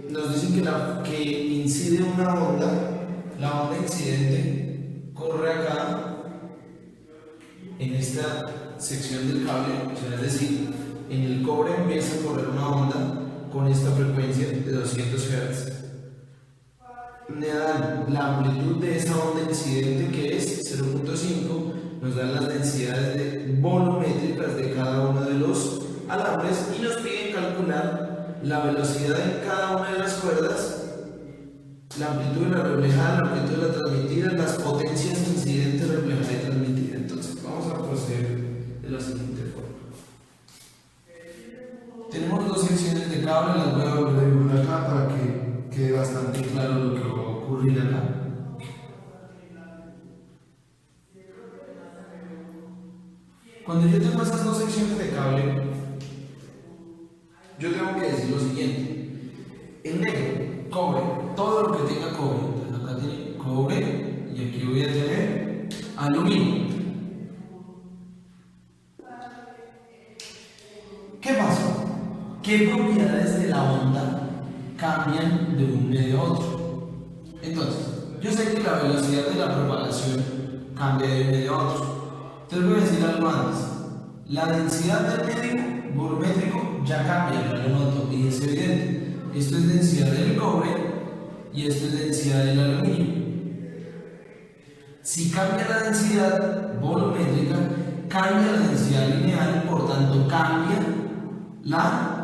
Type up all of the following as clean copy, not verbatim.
nos dicen que incide una onda, la onda incidente corre acá en esta sección del cable, o sea, es decir, en el cobre empieza a correr una onda con esta frecuencia de 200 Hz. Me dan la amplitud de esa onda incidente, que es 0.5, nos dan las densidades volumétricas de cada uno de los alambres y nos piden calcular la velocidad en cada una de las cuerdas, la amplitud de la reflejada, la amplitud de la transmitida, las potencias incidentes, reflejada y transmitida. Entonces vamos a proceder de la siguiente forma. Tenemos dos secciones de cable, las voy a volver a dibujar acá para que quede bastante claro lo que va a ocurrir acá. Cuando yo tengo esas dos secciones de cable, yo tengo que decir lo siguiente: en negro, cobre, todo lo que tenga cobre. Entonces acá tiene cobre y aquí voy a tener aluminio. ¿Qué pasa? ¿Qué propiedades de la onda cambian de un medio a otro? Entonces, yo sé que la velocidad de la propagación cambia de un medio a otro. Entonces voy a decir algo antes. La densidad del medio volumétrico ya cambia, ya lo noto y es evidente. Esto es densidad del cobre y esto es densidad del aluminio. Si cambia la densidad volumétrica, cambia la densidad lineal, por tanto cambia la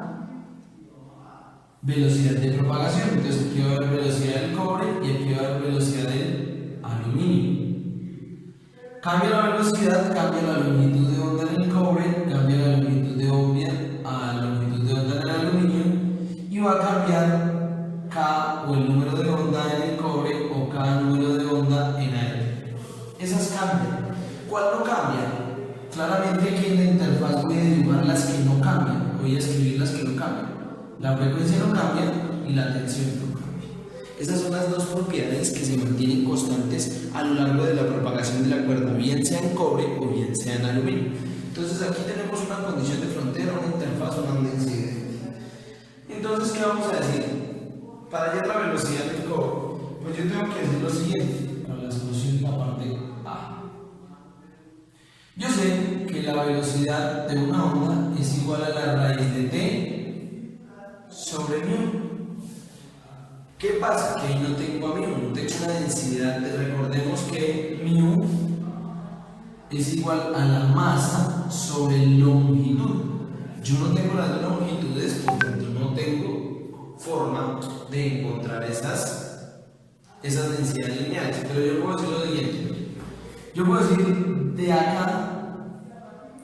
velocidad de propagación. Entonces aquí va a haber velocidad del cobre y aquí va a haber velocidad del aluminio. Cambia la velocidad, cambia la longitud de onda en el cobre, cambia la longitud de onda a la longitud de onda en el aluminio y va a cambiar K o el número de onda en el cobre o K número de onda en aire. Esas cambian. ¿Cuál no cambia? Claramente aquí en la interfaz voy a dibujar las que no cambian, voy a escribir las que no cambian. La frecuencia no cambia y la tensión no cambia. Esas son las dos propiedades que se mantienen constantes a lo largo de la propagación de la cuerda, bien sea en cobre o bien sea en aluminio. Entonces aquí tenemos una condición de frontera, una interfaz, una onda incidente. Entonces, ¿qué vamos a decir? Para hallar la velocidad del cobre, pues yo tengo que decir lo siguiente, para la solución de la parte A. Yo sé que la velocidad de una onda es igual a la raíz de t sobre mu. ¿Qué pasa? Que ahí no tengo a mu, no tengo una densidad. Recordemos que mu es igual a la masa sobre longitud. Yo no tengo las longitudes, por tanto no tengo forma de encontrar esas densidades lineales. Pero yo puedo decir lo siguiente. Yo puedo decir de acá,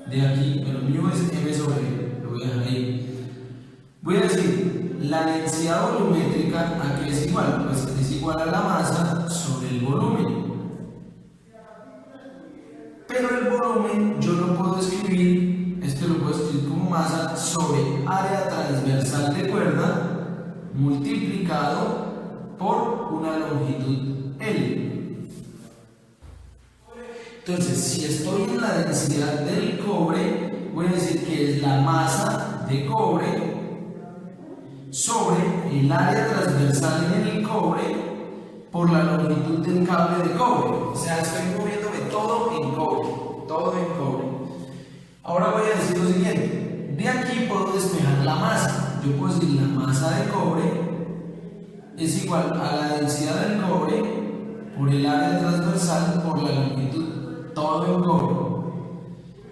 de aquí, pero mu es m sobre m, lo voy a dejar ahí. Voy a decir la densidad volumétrica, ¿a qué es igual? Pues es igual a la masa sobre el volumen. Pero el volumen yo lo puedo escribir, esto lo puedo escribir como masa sobre área transversal de cuerda multiplicado por una longitud L. Entonces, si estoy en la densidad del cobre, voy a decir que es la masa de cobre sobre el área transversal en el cobre por la longitud del cable de cobre. O sea, estoy moviéndome todo en cobre, todo en cobre. Ahora voy a decir lo siguiente: de aquí puedo despejar la masa. Yo puedo decir la masa de cobre es igual a la densidad del cobre por el área transversal por la longitud, todo en cobre.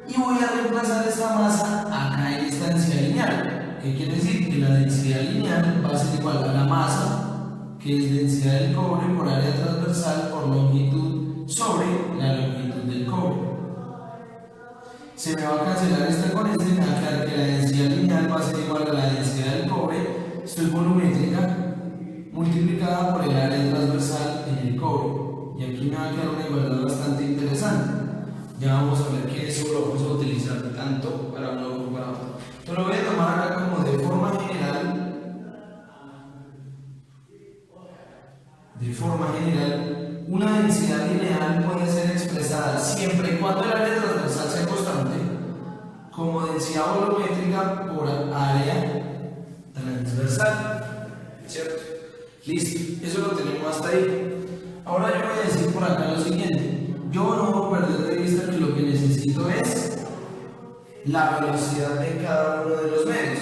Y voy a reemplazar esta masa acá en esta densidad lineal. ¿Qué quiere decir? Que la densidad lineal va a ser igual a la masa, que es densidad del cobre por área transversal por longitud sobre la longitud del cobre. Se me va a cancelar esta con este, me va a quedar que la densidad lineal va a ser igual a la densidad del cobre, esto es volumétrica, multiplicada por el área transversal en el cobre. Y aquí me va a quedar una igualdad bastante interesante. Ya vamos a ver que eso lo vamos a utilizar tanto para uno como para otro. Yo lo voy a tomar acá como de forma general. De forma general, una densidad lineal puede ser expresada siempre y cuando el área transversal sea constante como densidad volumétrica por área transversal. ¿cierto? Listo, eso lo tenemos hasta ahí. Ahora yo voy a decir por acá lo siguiente. Yo no voy a perder de vista que lo que necesito es la velocidad de cada uno de los medios.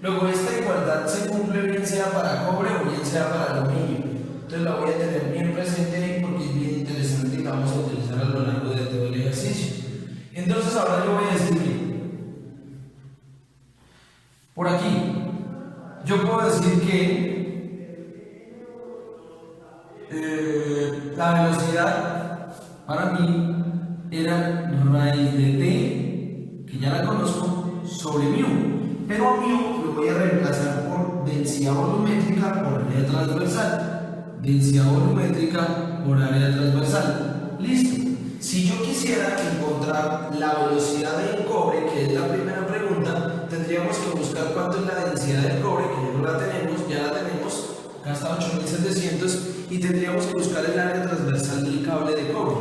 Luego esta igualdad se cumple bien sea para cobre o bien sea para aluminio. Entonces la voy a tener bien presente ahí porque es bien interesante y la vamos a utilizar a lo largo de todo el ejercicio. Entonces ahora yo voy a decir, por aquí, yo puedo decir que la velocidad para mí era raíz de t, que ya la conozco, sobre μ. Pero μ lo voy a reemplazar por densidad volumétrica por área transversal. Densidad volumétrica por área transversal. Listo. Si yo quisiera encontrar la velocidad del cobre, que es la primera pregunta, tendríamos que buscar cuánto es la densidad del cobre, que ya no la tenemos, acá está 8700, y tendríamos que buscar el área transversal del cable de cobre.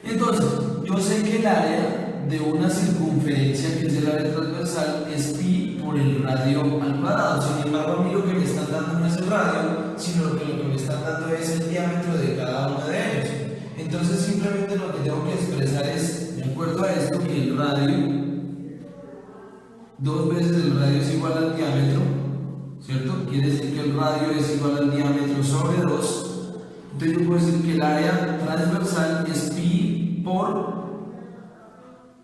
Entonces, yo sé que el área de una circunferencia, que es el área transversal, es pi por el radio al cuadrado. Sin embargo, a mí lo que me están dando no es el radio, sino que lo que me están dando es el diámetro de cada uno de ellos. Entonces, simplemente lo que tengo que expresar es, de acuerdo a esto, que el radio, 2 veces el radio es igual al diámetro, ¿cierto? Quiere decir que el radio es igual al diámetro sobre 2. Entonces yo puedo decir que el área transversal es pi por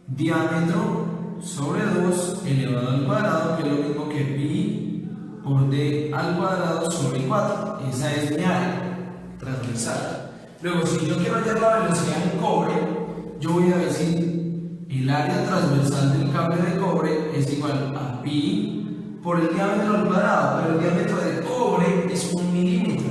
diámetro sobre 2 elevado al cuadrado, que es lo mismo que pi por d al cuadrado sobre 4. Esa es mi área transversal. Luego, si yo quiero hallar la velocidad en cobre, yo voy a decir el área transversal del cable de cobre es igual a pi por el diámetro al cuadrado, pero el diámetro de cobre es 1 milímetro.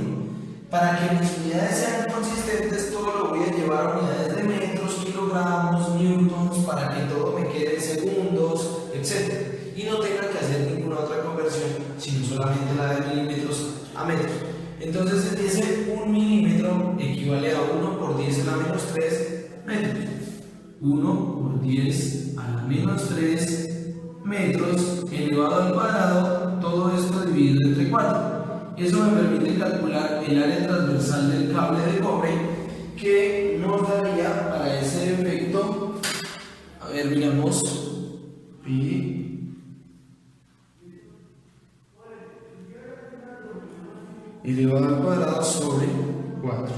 Para que mis unidades sean consistentes, todo lo voy a llevar a unidades de metros, kilogramos, newtons, para que todo me quede en segundos, etc. Y no tenga que hacer ninguna otra conversión, sino solamente la de milímetros a metros. Entonces ese 1 milímetro equivale a 1 por 10 a la menos 3 metros. 1 por 10 a la menos 3 metros elevado al cuadrado, todo esto dividido entre 4. Eso me permite calcular el área transversal del cable de cobre, que nos daría para ese efecto, a ver, miramos, pi elevado al cuadrado sobre 4.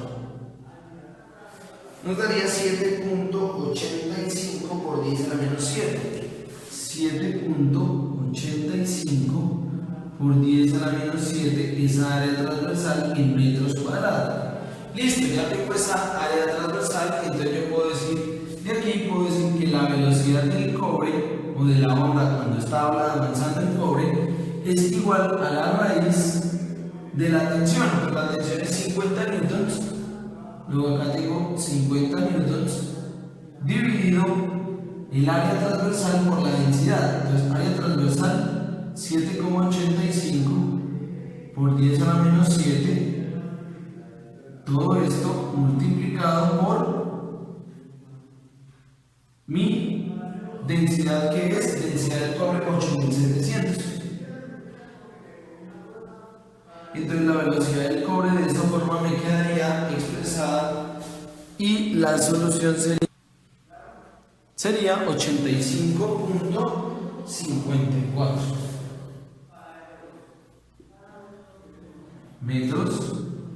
Nos daría 7.85 por 10 a la menos 7. 7.85 por 10 a la menos 7, esa área transversal en metros cuadrados. Listo, ya tengo esa área transversal, entonces yo puedo decir, de aquí puedo decir que la velocidad del cobre, o de la onda cuando está avanzando en cobre, es igual a la raíz de la tensión, porque la tensión es 50 newtons, luego acá tengo 50 newtons, dividido el área transversal por la densidad. Entonces, área transversal 7,85 por 10 a la menos 7, todo esto multiplicado por mi densidad, que es densidad del cobre 8700. Entonces la velocidad del cobre de esta forma me quedaría expresada y la solución sería 85.54 metros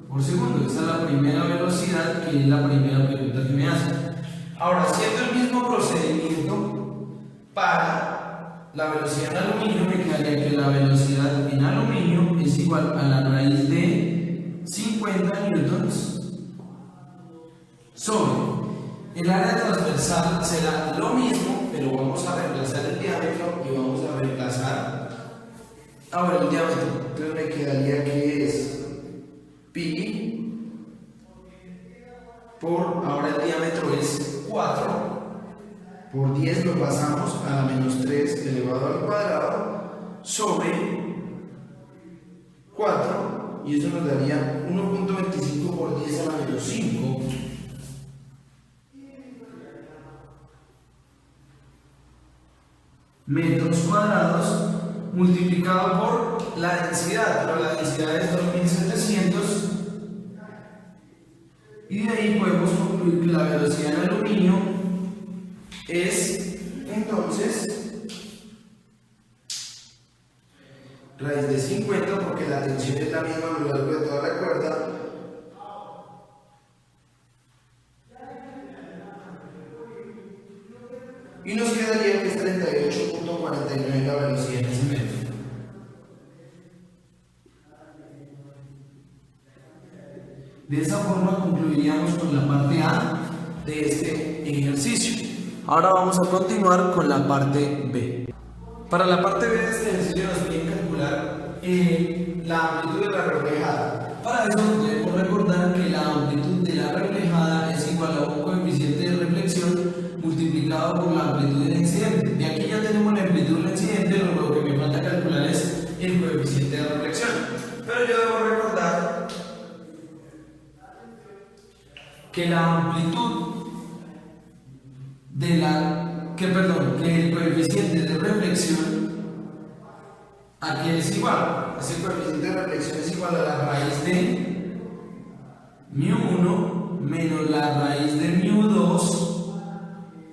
por segundo. Esa es la primera velocidad, que es la primera pregunta que me hacen. Ahora, haciendo el mismo procedimiento para la velocidad en aluminio, me quedaría que la velocidad en aluminio es igual a la raíz de 50 newtons sobre el área transversal. Será lo mismo, pero vamos a reemplazar el diámetro y vamos a reemplazar ahora el diámetro. Entonces me quedaría que es pi por, ahora el diámetro es 4 por 10, lo pasamos a la menos 3 elevado al cuadrado sobre 4, y eso nos daría 1.25 por 10 a la menos 5 metros cuadrados. multiplicado por la densidad, pero la densidad es 2700, y de ahí podemos concluir que la velocidad del aluminio es entonces raíz de 50, porque la tensión es la misma a lo largo de toda la cuerda, y nos quedaría que es 38.49 la velocidad en ese metro. De esa forma concluiríamos con la parte A de este ejercicio. Ahora vamos a continuar con la parte B. Para la parte B de este ejercicio nos piden calcular la amplitud de la reflejada. Para eso debemos recordar que la amplitud de la reflejada es igual a un coeficiente de reflexión multiplicado por la amplitud del incidente. De aquí ya tenemos la amplitud del incidente, lo que me falta calcular es el coeficiente de reflexión. Pero yo debo recordar que la amplitud de que el coeficiente de reflexión ¿a qué es igual? Ese coeficiente de reflexión es igual a la raíz de μ1 menos la raíz de μ2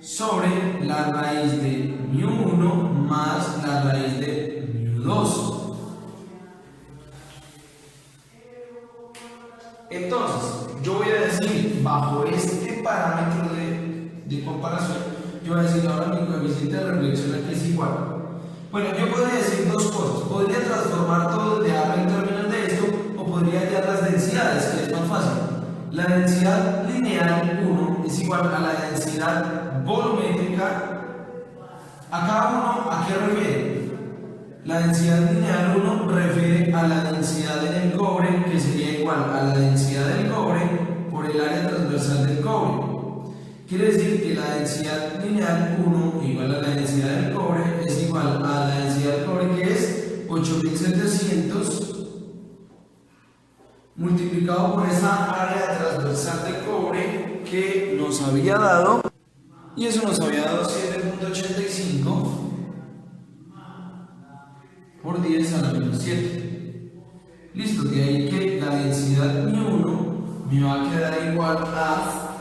sobre la raíz de μ1 más la raíz de μ2. Entonces, yo voy a decir, bajo este parámetro de comparación, yo voy a decir ahora mi coeficiente de reflexión aquí es igual. Bueno, yo podría decir dos cosas. Podría transformar todo el diagrama en términos de esto, o podría hallar las densidades, que es más fácil. La densidad lineal 1 es igual a la densidad volumétrica. A cada uno, ¿a qué refiere? La densidad lineal 1 refiere a la densidad en el cobre, que sería igual a la densidad del cobre por el área transversal del cobre. Quiere decir que la densidad lineal 1 igual a la densidad del cobre es igual a la densidad del cobre, que es 8700 multiplicado por esa área transversal del cobre que nos había dado, y eso nos había dado 7.85 por 10 a la menos 7. Listo, de ahí que la densidad μ1 me va a quedar igual a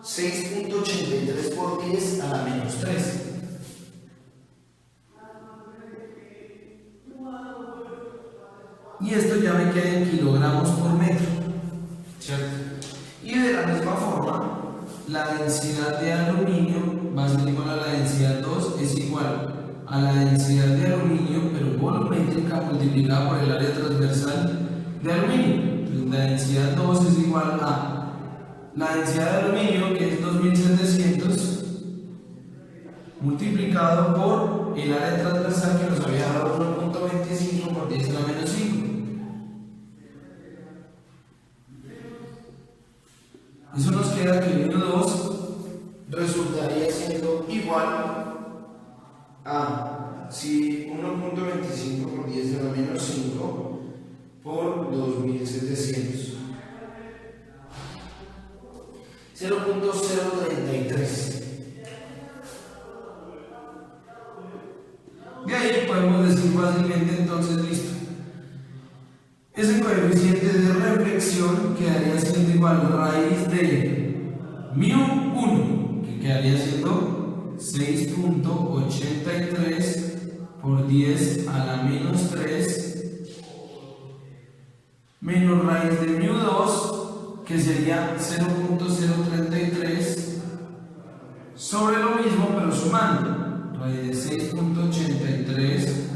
6.83 por 10 a la menos 3. Y esto ya me queda en kilogramos por metro, ¿cierto? Y de la misma forma, la densidad de aluminio va a ser igual a la densidad 2, es igual a la densidad de aluminio, pero volumétrica, multiplicada por el área transversal de aluminio. Entonces, la densidad 2 es igual a la densidad de aluminio, que es 2700, multiplicado por el área transversal, que nos había dado 1.25 por 10 a la menos 5. Eso nos queda que μ2 resultaría siendo igual a, si 1.25 por 10 a la menos 5 por 2700. 0.033. De ahí podemos decir fácilmente, entonces, listo. Ese coeficiente de reflexión quedaría siendo igual a raíz de μ1, que quedaría siendo 6.83 por 10 a la menos 3, menos raíz de μ2, que sería 0.033 sobre lo mismo, pero sumando raíz de 6.83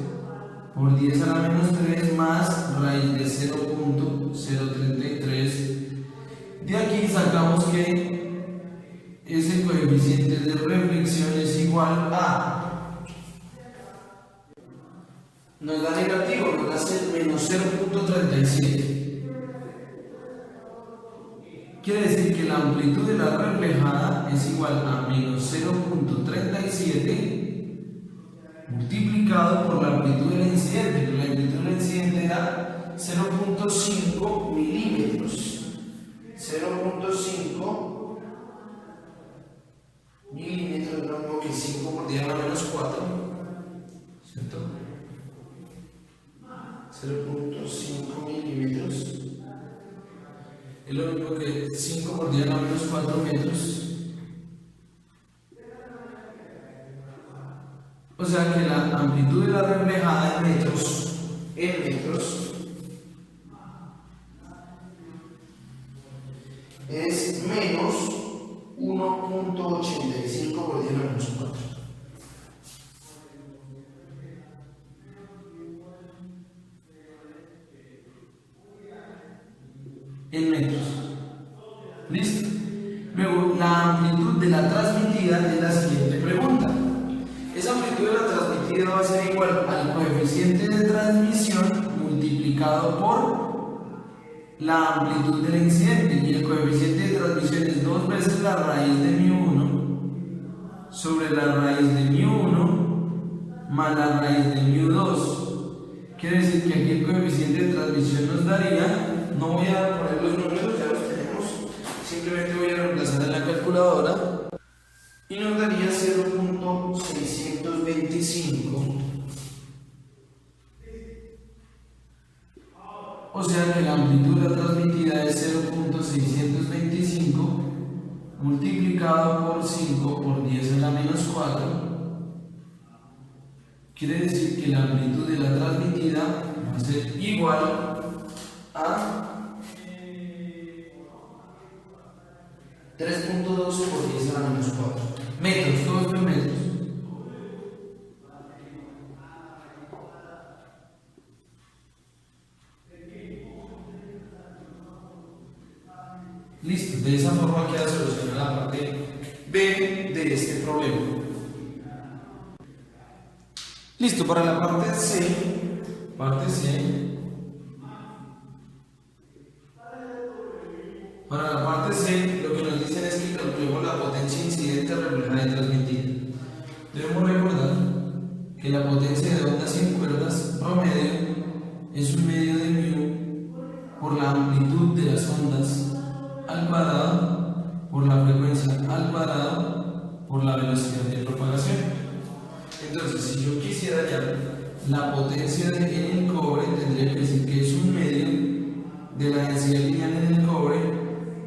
por 10 a la menos 3 más raíz de 0.033. De aquí sacamos que ese coeficiente de reflexión es igual a, nos da negativo, nos da menos 0.37. Quiere decir que la amplitud de la reflejada es igual a menos 0.37 multiplicado por la amplitud del incidente, que la amplitud del incidente da 0.5 milímetros. 0.5 milímetros, no 0.5 milímetros. Es lo mismo que 5 por 10 a la menos 4 metros. O sea que la amplitud de la reflejada en metros, es menos 1.85 por 10 a la menos 4. En metros. ¿Listo? Luego, la amplitud de la transmitida es la siguiente pregunta. Esa amplitud de la transmitida va a ser igual al coeficiente de transmisión multiplicado por la amplitud del incidente. Y el coeficiente de transmisión es 2 veces la raíz de μ1 sobre la raíz de μ1 más la raíz de μ2. Quiere decir que aquí el coeficiente de transmisión nos daría, no voy a poner los números, ya los tenemos, simplemente voy a reemplazar en la calculadora. Y nos daría 0.625. O sea que la amplitud de la transmitida es 0.625 multiplicado por 5 por 10 a la menos 4. Quiere decir que la amplitud de la transmitida va a ser igual a 3.2 por 10 a la menos 4. Metros, todo esto en metros. Listo, de esa forma queda solucionada la parte B de este problema. Listo, para la parte C, para la parte C, lo que nos dicen es que calculemos la potencia incidente, reflejada y transmitida. Debemos recordar que la potencia de ondas sin cuerdas promedio es un medio de μ por la amplitud de las ondas al cuadrado por la frecuencia al cuadrado por la velocidad de propagación. Entonces, si yo quisiera hallar la potencia en el cobre, tendría que decir que es un medio de la densidad lineal en el cobre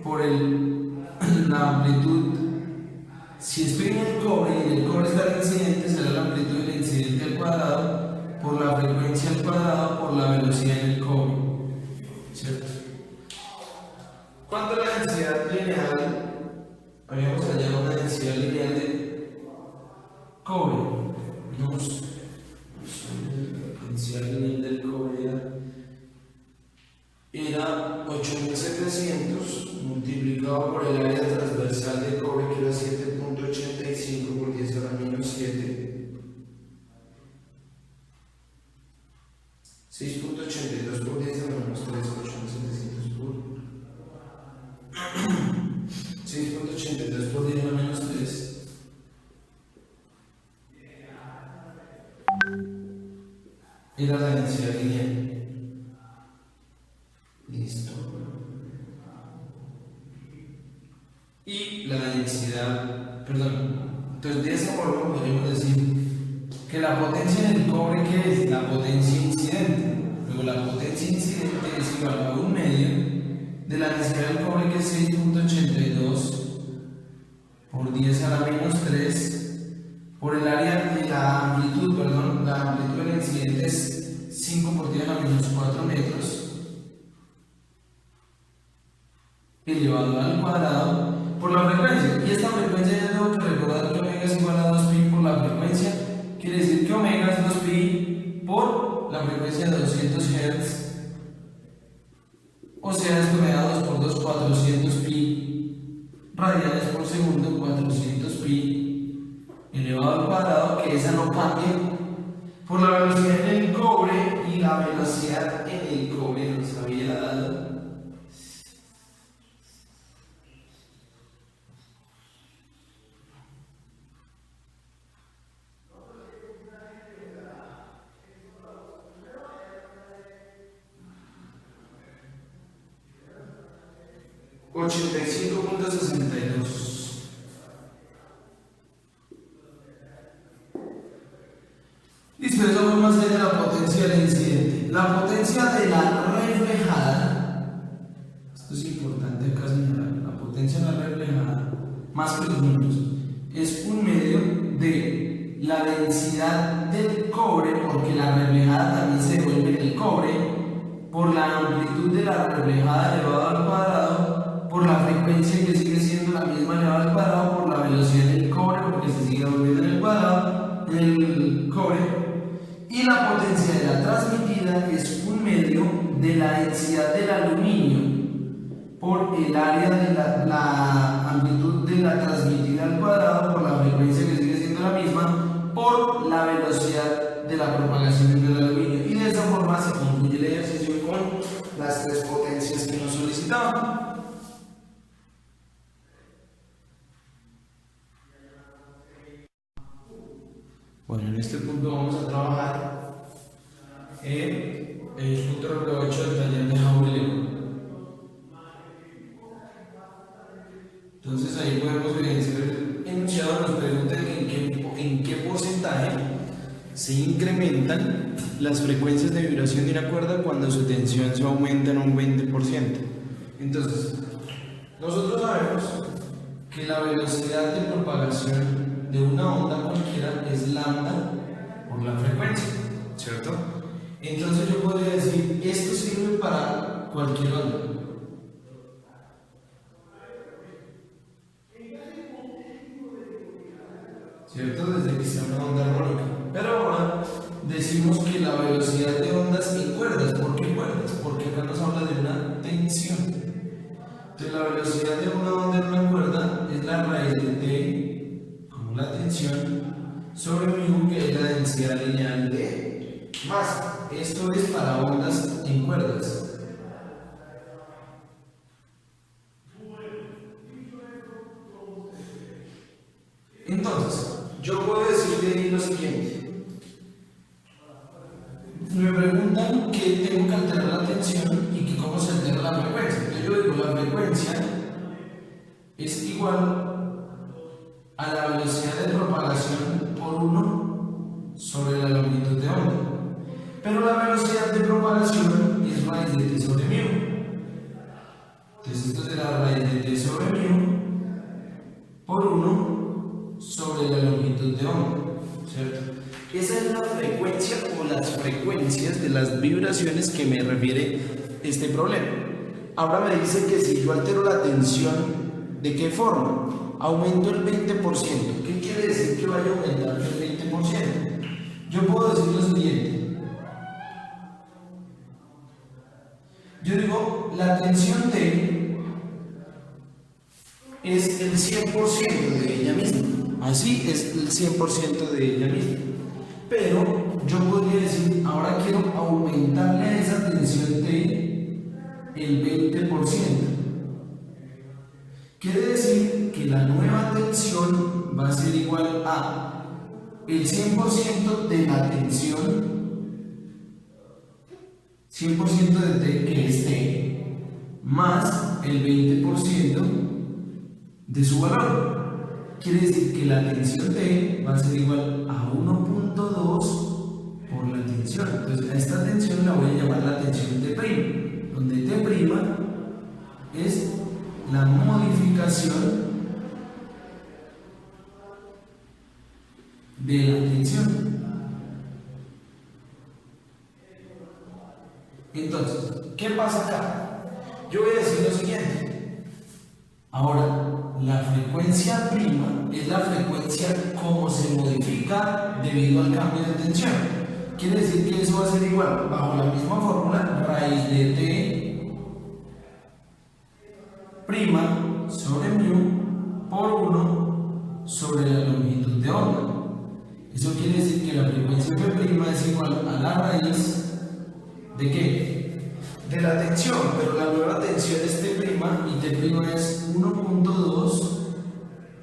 por la amplitud. Si estoy en el cobre y en el cobre está el incidente, será la amplitud del incidente al cuadrado por la frecuencia al cuadrado por la velocidad en el cobre. ¿Cierto? ¿Cuánto es la densidad lineal? Habíamos hallado una densidad lineal de cobre. La densidad lineal del cobre era 8700 multiplicado por el área transversal de cobre, que era 7.85 por 10 a la menos 7. 6.82 por 10 a la menos 3, 8700 por 6.82 por 10 a la menos 3. Era la densidad lineal. Listo. Y la densidad, entonces de esa forma podríamos decir que la potencia en el cobre, ¿qué es? La potencia incidente. Luego la potencia incidente es igual a un medio de la densidad del cobre, que es 6.82 por 10 a la menos 3 por el área de la amplitud, la amplitud del incidente es 5 por 10 a la menos 4 metros elevado al cuadrado por la frecuencia. Y esta frecuencia ya tengo que recordar que omega es igual a 2pi por la frecuencia. Quiere decir que omega es 2pi por la frecuencia de 200 Hz. O sea, esto me da 2 por 2, 400 pi radianes por segundo, 400 pi elevado al cuadrado, que esa no cambia, por la velocidad en el cobre, y la velocidad en el cobre nos había dado 85.62. Listo, esa fue más allá de la potencia del incidente. La potencia de la reflejada, esto es importante acá señalar, la potencia de la reflejada, más que los números, es un medio de la densidad del cobre, porque la reflejada también se devuelve en el cobre, por la amplitud de la reflejada elevado al cuadrado, por la frecuencia que sigue siendo la misma elevada al cuadrado, por la velocidad del cobre, porque se sigue devolviendo en el cuadrado, en el cobre. Y la potencia de la transmitida es un medio de la densidad del aluminio por el área de la amplitud de la transmitida al cuadrado, por la frecuencia que sigue siendo la misma, por la velocidad de la propagación del aluminio. Y de esa forma se concluye el ejercicio con las tres potencias que nos solicitaban. Bueno, en este punto vamos a trabajar el punto número 8 del taller de Jauregui. Entonces ahí podemos evidenciar el enunciado. Nos preguntan en qué porcentaje se incrementan las frecuencias de vibración de una cuerda cuando su tensión se aumenta en un 20%. Entonces, nosotros sabemos que la velocidad de propagación de una onda cualquiera es lambda por la frecuencia, ¿cierto? Entonces yo podría decir, esto sirve para cualquier onda. ¿Cierto? Desde que sea una onda armónica. Pero ahora decimos que la velocidad de ondas en cuerdas. ¿Por qué cuerdas? Porque acá nos habla de una tensión. Entonces la velocidad de una onda en una cuerda es la raíz de T, como la tensión, sobre mu, que es la densidad lineal de masa. Esto es para ondas en cuerdas. Entonces, yo puedo decirle lo siguiente. Me preguntan que tengo que alterar la tensión y que cómo se altera la frecuencia. Entonces yo digo, la frecuencia es igual a la velocidad de propagación por 1 sobre la longitud de onda. Pero la velocidad de propagación es raíz de t sobre mu. Entonces esto será raíz de t sobre mu por 1 sobre la longitud de onda, ¿cierto? Esa es la frecuencia o las frecuencias de las vibraciones que me refiere este problema. Ahora me dice que si yo altero la tensión, ¿de qué forma? Aumento el 20%. ¿Qué quiere decir que vaya a aumentar el 20%? Yo puedo decir lo siguiente. Yo digo, la tensión T es el 100% de ella misma. Así es el 100% de ella misma. Pero yo podría decir, ahora quiero aumentarle a esa tensión T el 20%. Quiere decir que la nueva tensión va a ser igual a el 100% de la tensión, 100% de T, que es T, más el 20% de su valor. Quiere decir que la tensión T va a ser igual a 1.2 por la tensión. Entonces a esta tensión la voy a llamar la tensión T', donde T' es la modificación de la tensión. Entonces, ¿qué pasa acá? Yo voy a decir lo siguiente. Ahora, la frecuencia prima es la frecuencia como se modifica debido al cambio de tensión. Quiere decir que eso va a ser igual, bajo la misma fórmula, raíz de T prima sobre mu por 1 sobre la longitud de onda. Eso quiere decir que la frecuencia P' es igual a la raíz ¿de qué? De la tensión, pero la nueva tensión es T' y T' es 1.2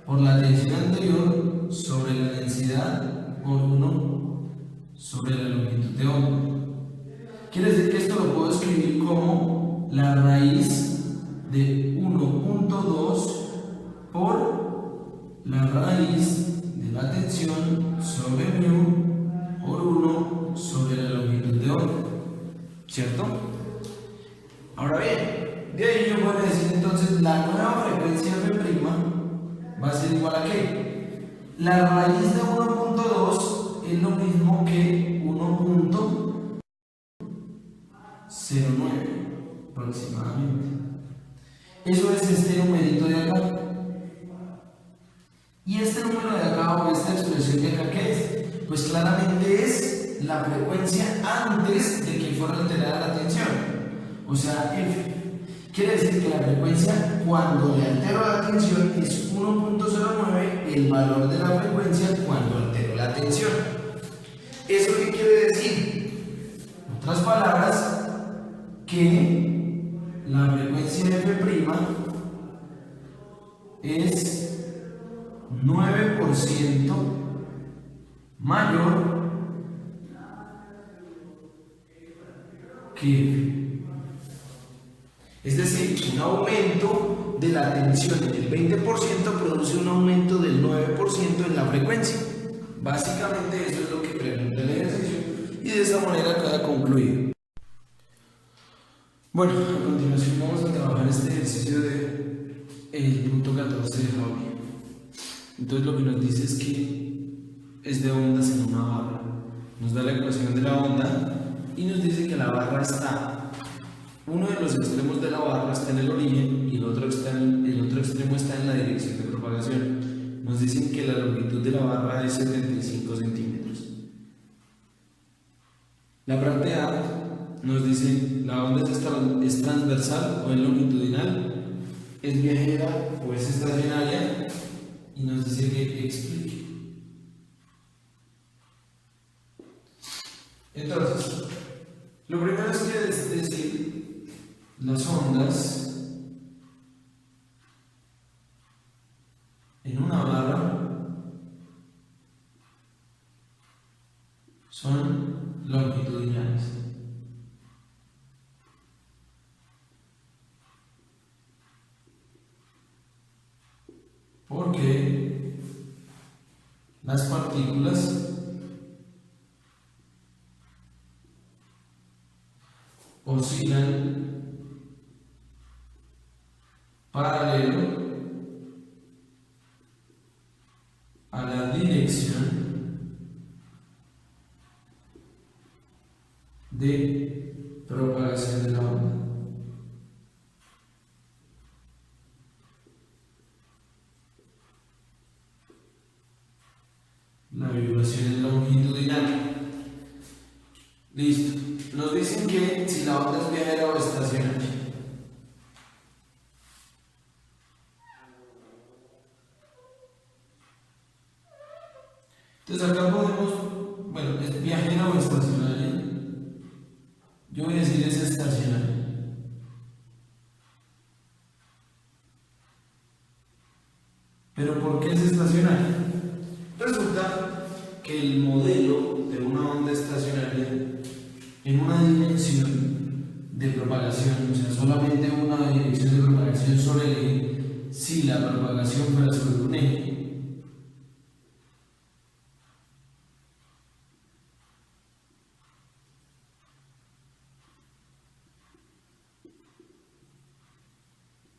por la tensión anterior sobre la densidad por 1 sobre la longitud de onda. Quiere decir que esto lo puedo escribir como la raíz de 1.2 por la raíz de la tensión sobre mu por 1 ¿cierto? Ahora bien, de ahí yo puedo decir entonces la nueva frecuencia F' va a ser igual a ¿qué? La raíz de 1.2 es lo mismo que 1.09 aproximadamente. Eso es este numerito de acá. Y este número de acá o esta expresión de acá, ¿qué es? Pues claramente es la frecuencia antes de que fuera alterada la tensión, o sea, F. Quiere decir que la frecuencia cuando le altero la tensión es 1.09, el valor de la frecuencia cuando altero la tensión. ¿Eso qué quiere decir? En otras palabras, que la frecuencia F' es 9% mayor que F. Es decir, un aumento de la tensión en el 20% produce un aumento del 9% en la frecuencia. Básicamente eso es lo que pregunta el ejercicio y de esa manera queda concluido. Bueno, a continuación vamos a trabajar este ejercicio de el punto 14 de Javier. Entonces lo que nos dice es que es de ondas en una barra. Nos da la ecuación de la onda y nos dice que la barra está, uno de los extremos de la barra está en el origen y el otro extremo está en la dirección de propagación. Nos dicen que la longitud de la barra es 75 centímetros. La parte A nos dice la onda es transversal o es longitudinal, es viajera o es estacionaria y nos dice que explique. Entonces, lo primero es que es decir las ondas en una barra son longitudinales. Porque las partículas oscilan paralelo a la dirección de propagación de la onda. La vibración es longitudinal. Listo. Nos dicen que si la onda es viajera o estacionaria. Entonces acá podemos, bueno, es viajera o estacionaria. Yo voy a decir es estacionaria. ¿Pero por qué es estacionaria? Resulta que el modelo de una onda estacionaria en una dimensión de propagación, o sea, solamente una dirección de propagación sobre el eje, si la propagación fuera sobre un eje,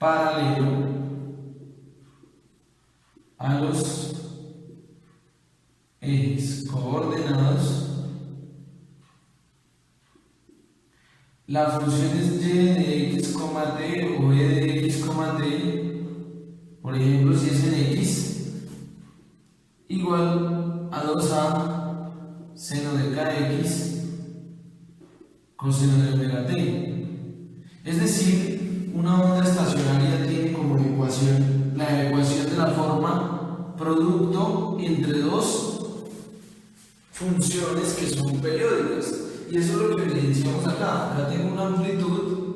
paralelo a los ejes coordenados, la función es y de x, t o e de x, t, por ejemplo, si es en x, igual a 2a seno de kx coseno de omega t. Es decir, una onda estacionaria tiene como ecuación la ecuación de la forma producto entre dos funciones que son periódicas. Y eso es lo que evidenciamos acá. Acá tengo una amplitud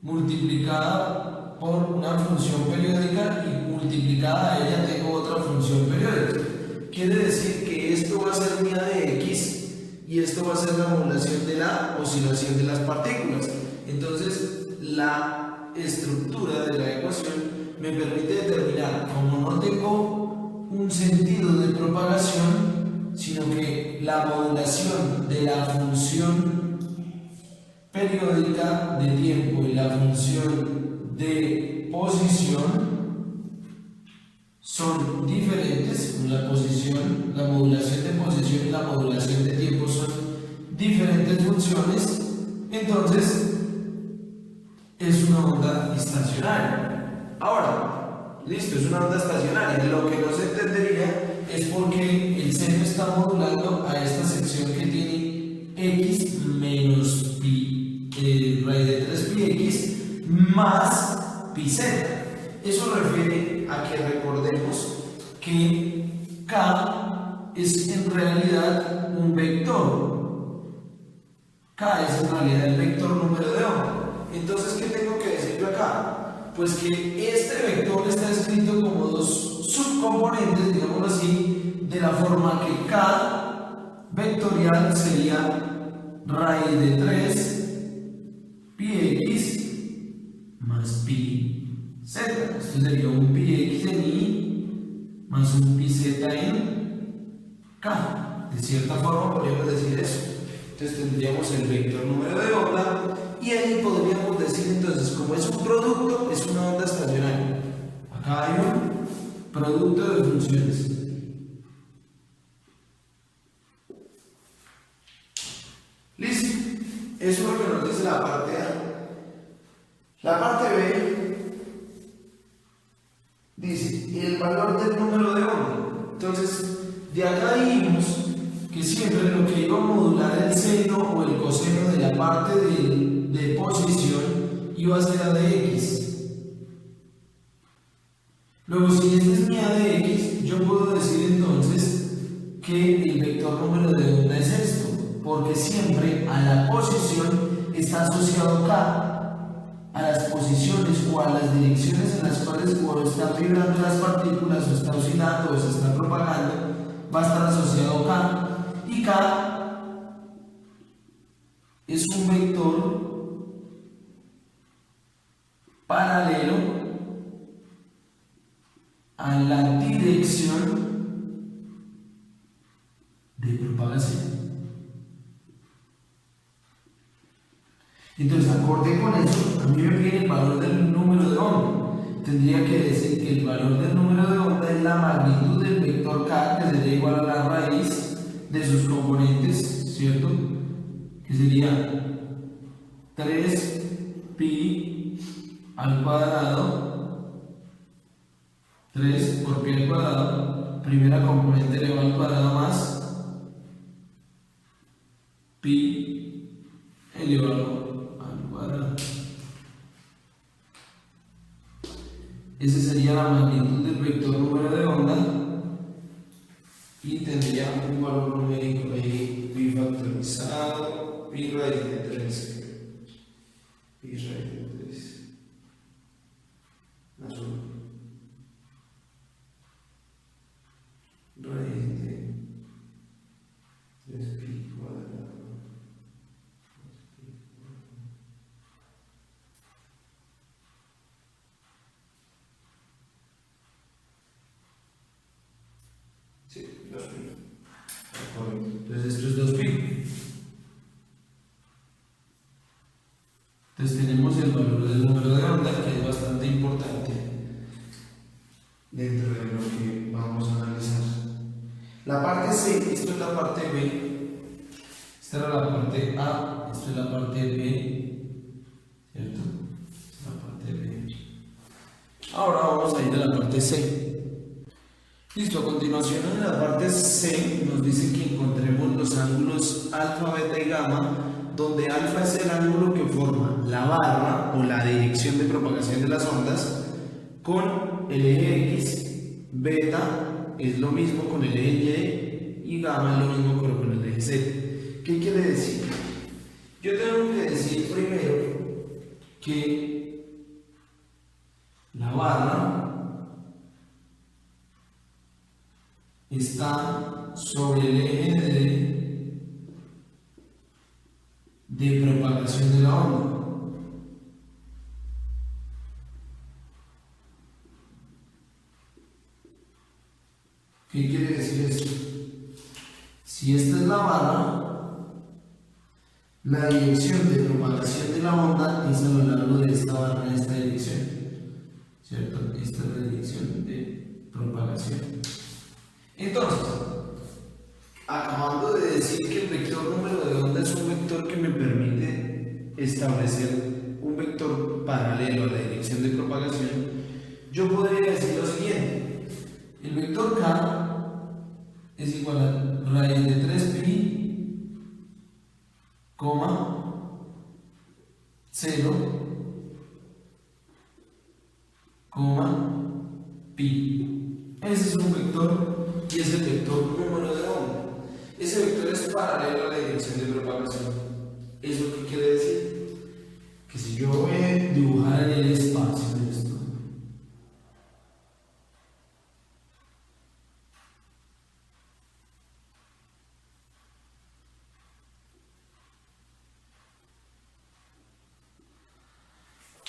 multiplicada por una función periódica y multiplicada a ella tengo otra función periódica. Quiere decir que esto va a ser mía de x y esto va a ser la modulación de la oscilación de las partículas. Entonces, la estructura de la ecuación me permite determinar, como no tengo un sentido de propagación, sino que la modulación de la función periódica de tiempo y la función de posición son diferentes. La posición, la modulación de posición y la modulación de tiempo son diferentes funciones, entonces es una onda estacionaria. Ahora, listo, es una onda estacionaria. Lo que no se entendería es porque el seno está modulando a esta sección que tiene x menos pi, raíz de 3 pi x más pi z. Eso refiere a que recordemos que k es en realidad un vector. K es en realidad el vector número de onda. Entonces, ¿qué tengo que decir yo acá? Pues que este vector está escrito como dos subcomponentes, digámoslo así, de la forma que k vectorial sería raíz de 3 pi x más pi z. Esto sería un pi x en i más un pi z en k. De cierta forma podríamos decir eso. Entonces tendríamos el vector número de onda y ahí podríamos decir entonces, como es un producto, es una onda estacionaria. Acá hay un producto de funciones. Listo. Eso es lo que nos dice la parte A. La parte B dice el valor del número de onda. Entonces, de acá vimos que siempre lo que iba a modular el seno o el coseno de la parte de posición iba a ser a de x. Luego, si esta es mi a de x, yo puedo decir entonces que el vector número de onda es esto, porque siempre a la posición está asociado k. A las posiciones o a las direcciones en las cuales o están vibrando las partículas o está oscilando o se está propagando, va a estar asociado k. Y k es un vector paralelo a la dirección de propagación. Entonces, acorde con eso, a mí me pide el valor del número de onda. Tendría que decir que el valor del número de onda es la magnitud del vector k, que sería igual a la raíz de sus componentes, ¿cierto? Que sería 3 pi al cuadrado, 3 por pi al cuadrado, primera componente elevado al cuadrado más pi elevado al cuadrado. Esa sería la magnitud del vector número de onda y tendría un valor numérico ahí, pi factorizado, pi raíz de 3, pi raíz de 3 más 1 raíz de 3 pi cuadrado. Sí, 2 pi. Entonces esto es 2 pi. Entonces tenemos el valor del número de onda, que es bastante importante dentro de lo que vamos a analizar. La parte C, esto es la parte B, esta era la parte A, esto es la parte B, ¿cierto? Esta es la parte B. Ahora vamos a ir a la parte C. Listo, a continuación en la parte C nos dice que encontremos los ángulos alfa, beta y gamma, donde alfa es el ángulo que forma la barra o la dirección de propagación de las ondas con el eje X, beta es lo mismo con el eje Y y gamma es lo mismo con el eje Z. ¿Qué quiere decir? Yo tengo que decir primero que la barra está sobre el eje de propagación de la onda. ¿Qué quiere decir esto? Si esta es la barra, La dirección de propagación de la onda es a lo largo de esta barra, de esta dirección, ¿cierto? Esta es la dirección de propagación. Entonces, acabando de decir que el vector número de onda es un vector que me permite establecer un vector paralelo a la dirección de propagación, yo podría decir lo siguiente: el vector k es igual a raíz de 3pi, 0, pi. Ese es un vector y es el vector número de onda. Ese vector es paralelo a la dirección de propagación. ¿Eso qué quiere decir? Que si yo voy a dibujar en el espacio esto,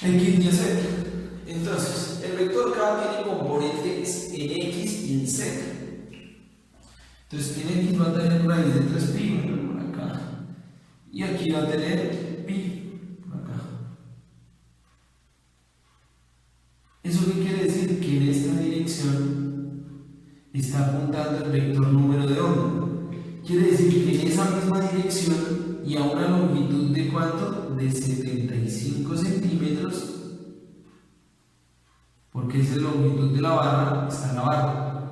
en X y Z. Entonces, el vector K tiene componentes en X y en Z. Entonces, en X va a tener raíz de 3pi por acá. Y aquí va a tener pi por acá. ¿Eso qué quiere decir? Que en esta dirección está apuntando el vector número de onda. Quiere decir que en esa misma dirección y a una longitud de ¿cuánto? De 75 centímetros, porque esa es la longitud de la barra, está la barra.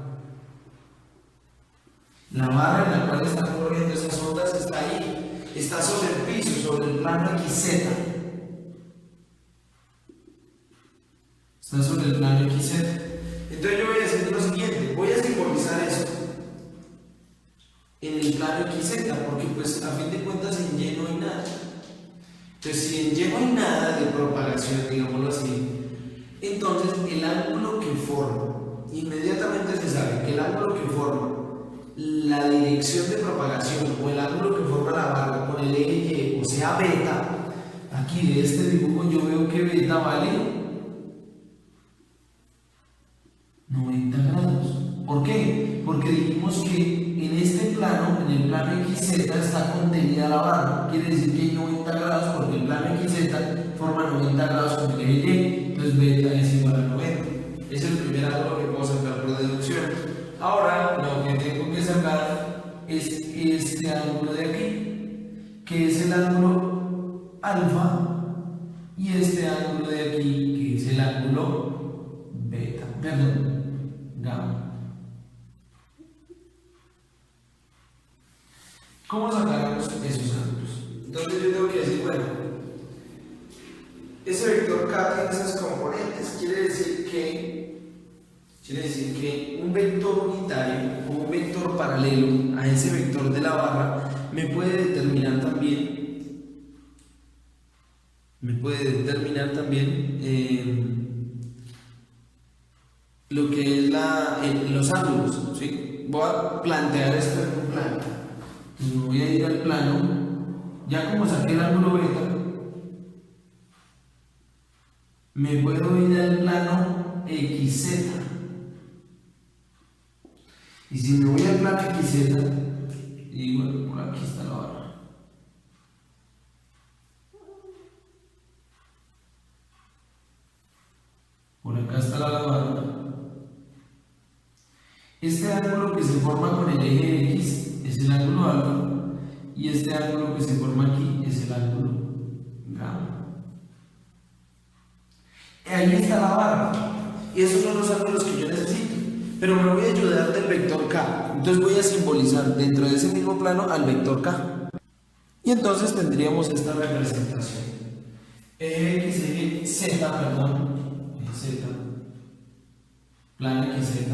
La barra en la cual están corriendo esas ondas está ahí, está sobre el piso, sobre el plano XZ. Está sobre el plano XZ. Entonces yo voy a hacer lo siguiente, voy a simbolizar eso en el plano XZ, porque pues a fin de cuentas en Y no hay nada. Entonces si en Y no hay nada de propagación, digámoslo así, entonces el ángulo que forma, inmediatamente se sabe que el ángulo que forma la dirección de propagación o el ángulo que forma la barra con el eje Y, o sea beta, aquí de este dibujo yo veo que beta vale 90 grados. ¿Por qué? Porque dijimos que en este plano, en el plano XZ, está contenida la barra. Quiere decir que hay 90 grados porque el plano XZ forma 90 grados con el eje Y. Entonces beta es igual a 90. Es el primer ángulo que puedo sacar por deducción. Ahora lo que tengo que sacar es este ángulo de aquí, que es el ángulo alfa, y este ángulo de aquí, que es el ángulo beta, perdón, gamma. ¿Cómo sacaremos esos ángulos? Entonces yo tengo que decir, bueno, ese vector K tiene esas componentes, quiere decir que un vector unitario o un vector paralelo a ese vector de la barra me puede determinar también lo que es los ángulos, ¿sí? Voy a plantear esto en un plano. Me voy a ir al plano, ya como saqué el ángulo beta, me puedo ir al plano XZ. Y si me voy al plano XZ, y bueno, por aquí está la barra. Por acá está la barra. Este ángulo que se forma con el eje X es el ángulo alfa, y este ángulo que se forma aquí es el ángulo gamma. Ahí está la barra, y esos son los ángulos que yo necesito, pero me voy a ayudar del vector K. Entonces voy a simbolizar dentro de ese mismo plano al vector K, y entonces tendríamos esta representación: eje X, eje Z, perdón, eje Z, plano XZ.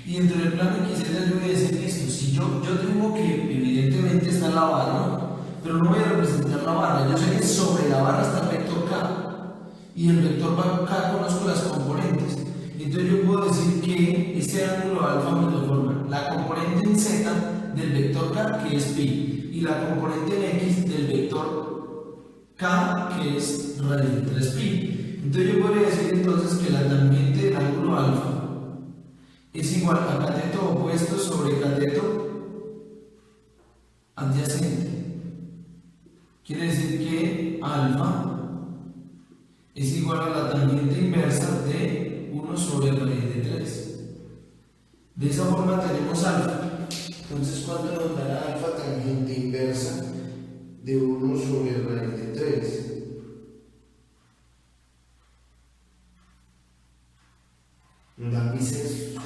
Y dentro del plano XZ yo voy a decir listo, si yo digo que evidentemente está en la barra, pero no voy a representar la barra, yo sé que sobre la barra está el vector K, y el vector K conozco las componentes. Entonces yo puedo decir que este ángulo alfa me lo forma la componente en Z del vector K, que es pi, y la componente en X del vector K, que es raíz de 3pi. Entonces yo podría decir entonces que la tangente del ángulo alfa es igual a cateto opuesto sobre cateto adyacente. quiere decir que alfa es igual a la tangente inversa de 1 sobre raíz de 3. De esa forma tenemos alfa. Entonces, ¿cuánto nos dará alfa tangente inversa de 1 sobre raíz de 3? Nos da bisextos.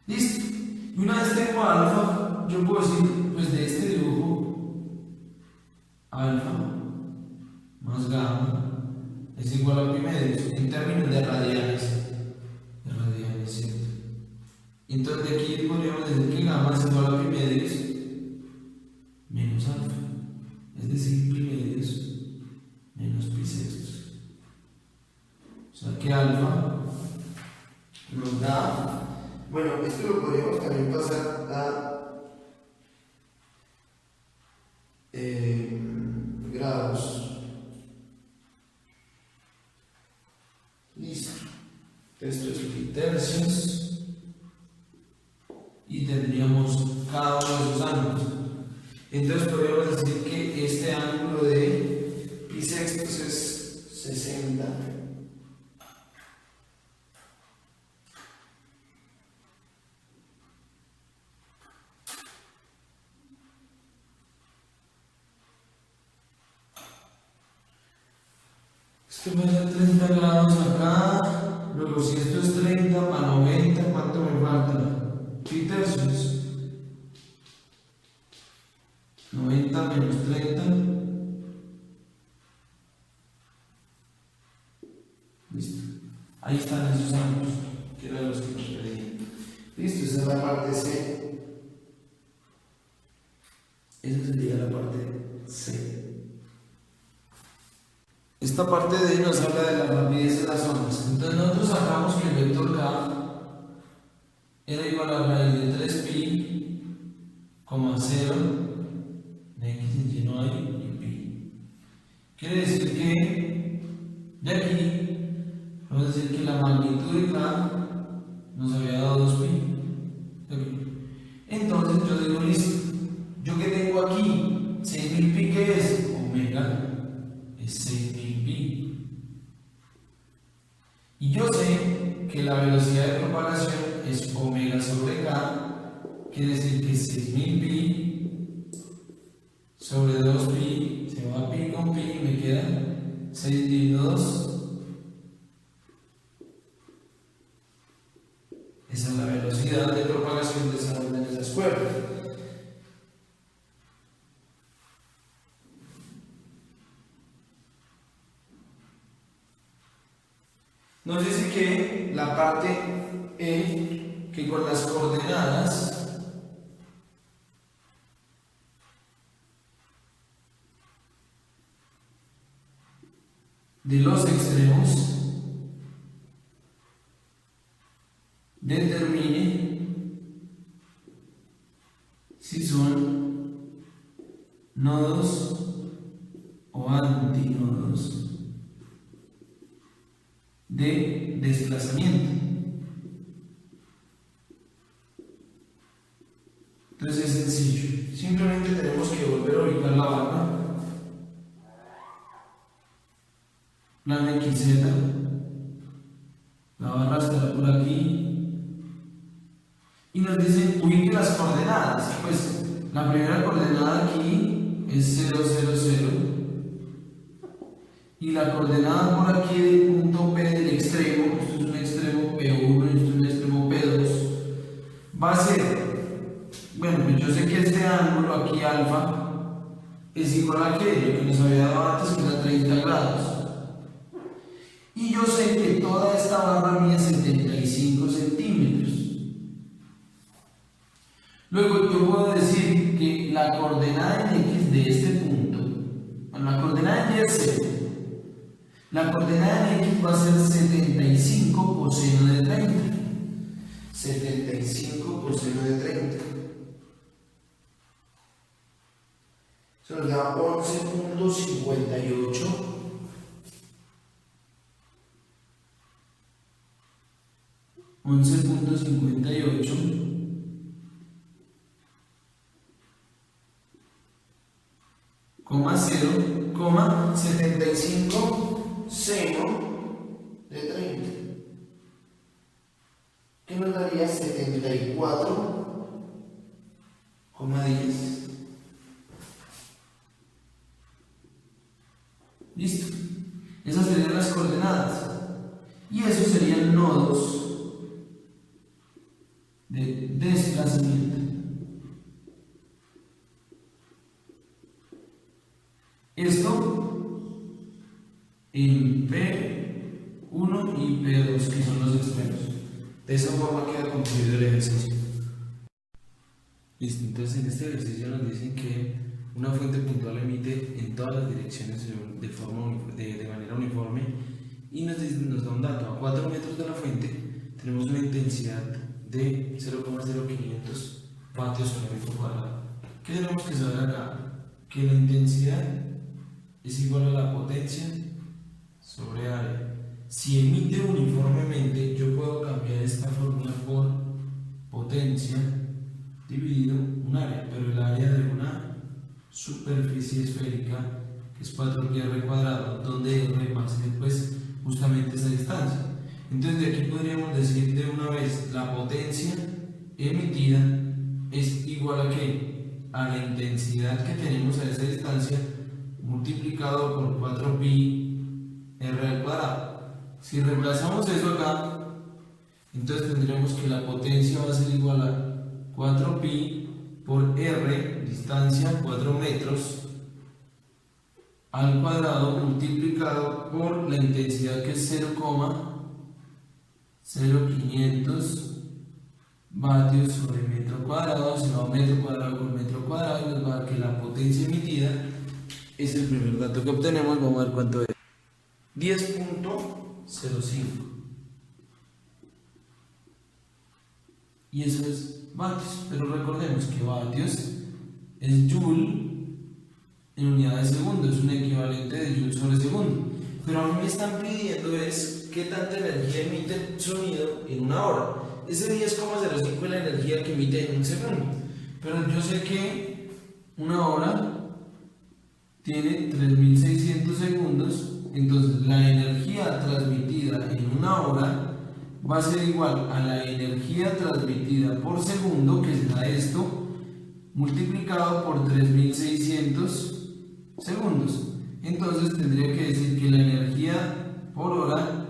Listo. Y una vez tengo alfa, yo puedo decir, pues de este dibujo, alfa más gamma es igual a pi medios en términos de radianes. ¿Cierto? Entonces de aquí podríamos decir que gamma es igual a pi medios menos alfa. Es decir, pi medios menos pi sextos. O sea que alfa nos da, bueno, esto lo podríamos también pasar a grados. Listo. Esto es pi tercios y tendríamos cada uno de esos ángulos. Entonces podríamos decir que este ángulo de pi sextos es 60. Esto me da 30 grados acá. Luego si esto es 30 para 90, ¿cuánto me falta? Pi tercios. 90 menos 30. Listo. Ahí están esos ángulos, que eran los que nos pedían. Listo, esa es la parte C. Esa sería la parte C. Esta parte de ahí nos habla de la rapidez de las ondas. Entonces nosotros sacamos que el vector K era igual a raíz de 3pi, 0 de x en y no hay y pi. Quiere decir que de aquí vamos a decir que la magnitud de K nos había dado 2pi. Entonces yo digo, listo, yo que tengo aquí 6000 pi, ¿qué es? Omega es 6000 pi. Y yo sé que la velocidad de propagación es omega sobre K, quiere decir que 6000 pi sobre 2pi, se va pi con pi y me queda 6 dividido 2. Esa es la velocidad de propagación de esa onda en esa escuela. Nos dice que la parte E, que con las coordenadas de los extremos determine si son nodos o antinodos de desplazamiento. Entonces es sencillo, simplemente tenemos que volver a ubicar la barra, plano XZ, la barra estará por aquí y nos dicen ubique las coordenadas. Pues la primera coordenada aquí es 0, 0, 0 y la coordenada por aquí del punto P del extremo, esto es un extremo P1, esto es un extremo P2, va a ser, bueno, pues yo sé que este ángulo aquí alfa es igual a aquello que nos había dado antes, que era 30 grados. Y yo sé que toda esta barra mide 75 centímetros. Luego yo puedo decir que la coordenada en X de este punto, bueno, la coordenada en Y es 0. La coordenada en X va a ser 75 coseno de 30. 75 coseno de 30. Eso nos da 11.58. 11.58, coma 0,75 seno de 30, que nos daría 74,10. Listo. Esas serían las coordenadas. Y esos serían nodos de desplazamiento. Esto en P1 y P2, que son los extremos. De esa forma queda concluido el ejercicio. Listo, entonces en este ejercicio nos dicen que una fuente puntual emite en todas las direcciones de manera uniforme y nos da un dato. A 4 metros de la fuente tenemos una intensidad de 0,0500 vatios sobre metro cuadrado. ¿Qué tenemos que saber acá? Que la intensidad es igual a la potencia sobre área. Si emite uniformemente, yo puedo cambiar esta fórmula por potencia dividido un área, pero el área de una superficie esférica, que es 4πr cuadrado, donde r va a ser pues justamente esa distancia. Entonces de aquí podríamos decir de una vez la potencia emitida es igual a ¿qué? A la intensidad que tenemos a esa distancia multiplicado por 4pi r al cuadrado. Si reemplazamos eso acá, entonces tendremos que la potencia va a ser igual a 4pi por r, distancia 4 metros, al cuadrado multiplicado por la intensidad que es 0,0500 vatios sobre metro cuadrado. Se va a metro cuadrado por metro cuadrado y nos va a dar que la potencia emitida es el primer dato que obtenemos. Vamos a ver cuánto es: 10.05. Y eso es vatios, pero recordemos que vatios es joule en unidad de segundo, es un equivalente de joule sobre segundo. Pero a mí me están pidiendo es qué tanta energía emite el sonido en una hora. Ese 10,05 es la energía que emite en un segundo. Pero yo sé que una hora tiene 3600 segundos, entonces la energía transmitida en una hora va a ser igual a la energía transmitida por segundo, que será esto, multiplicado por 3600 segundos. Entonces tendría que decir que la energía por hora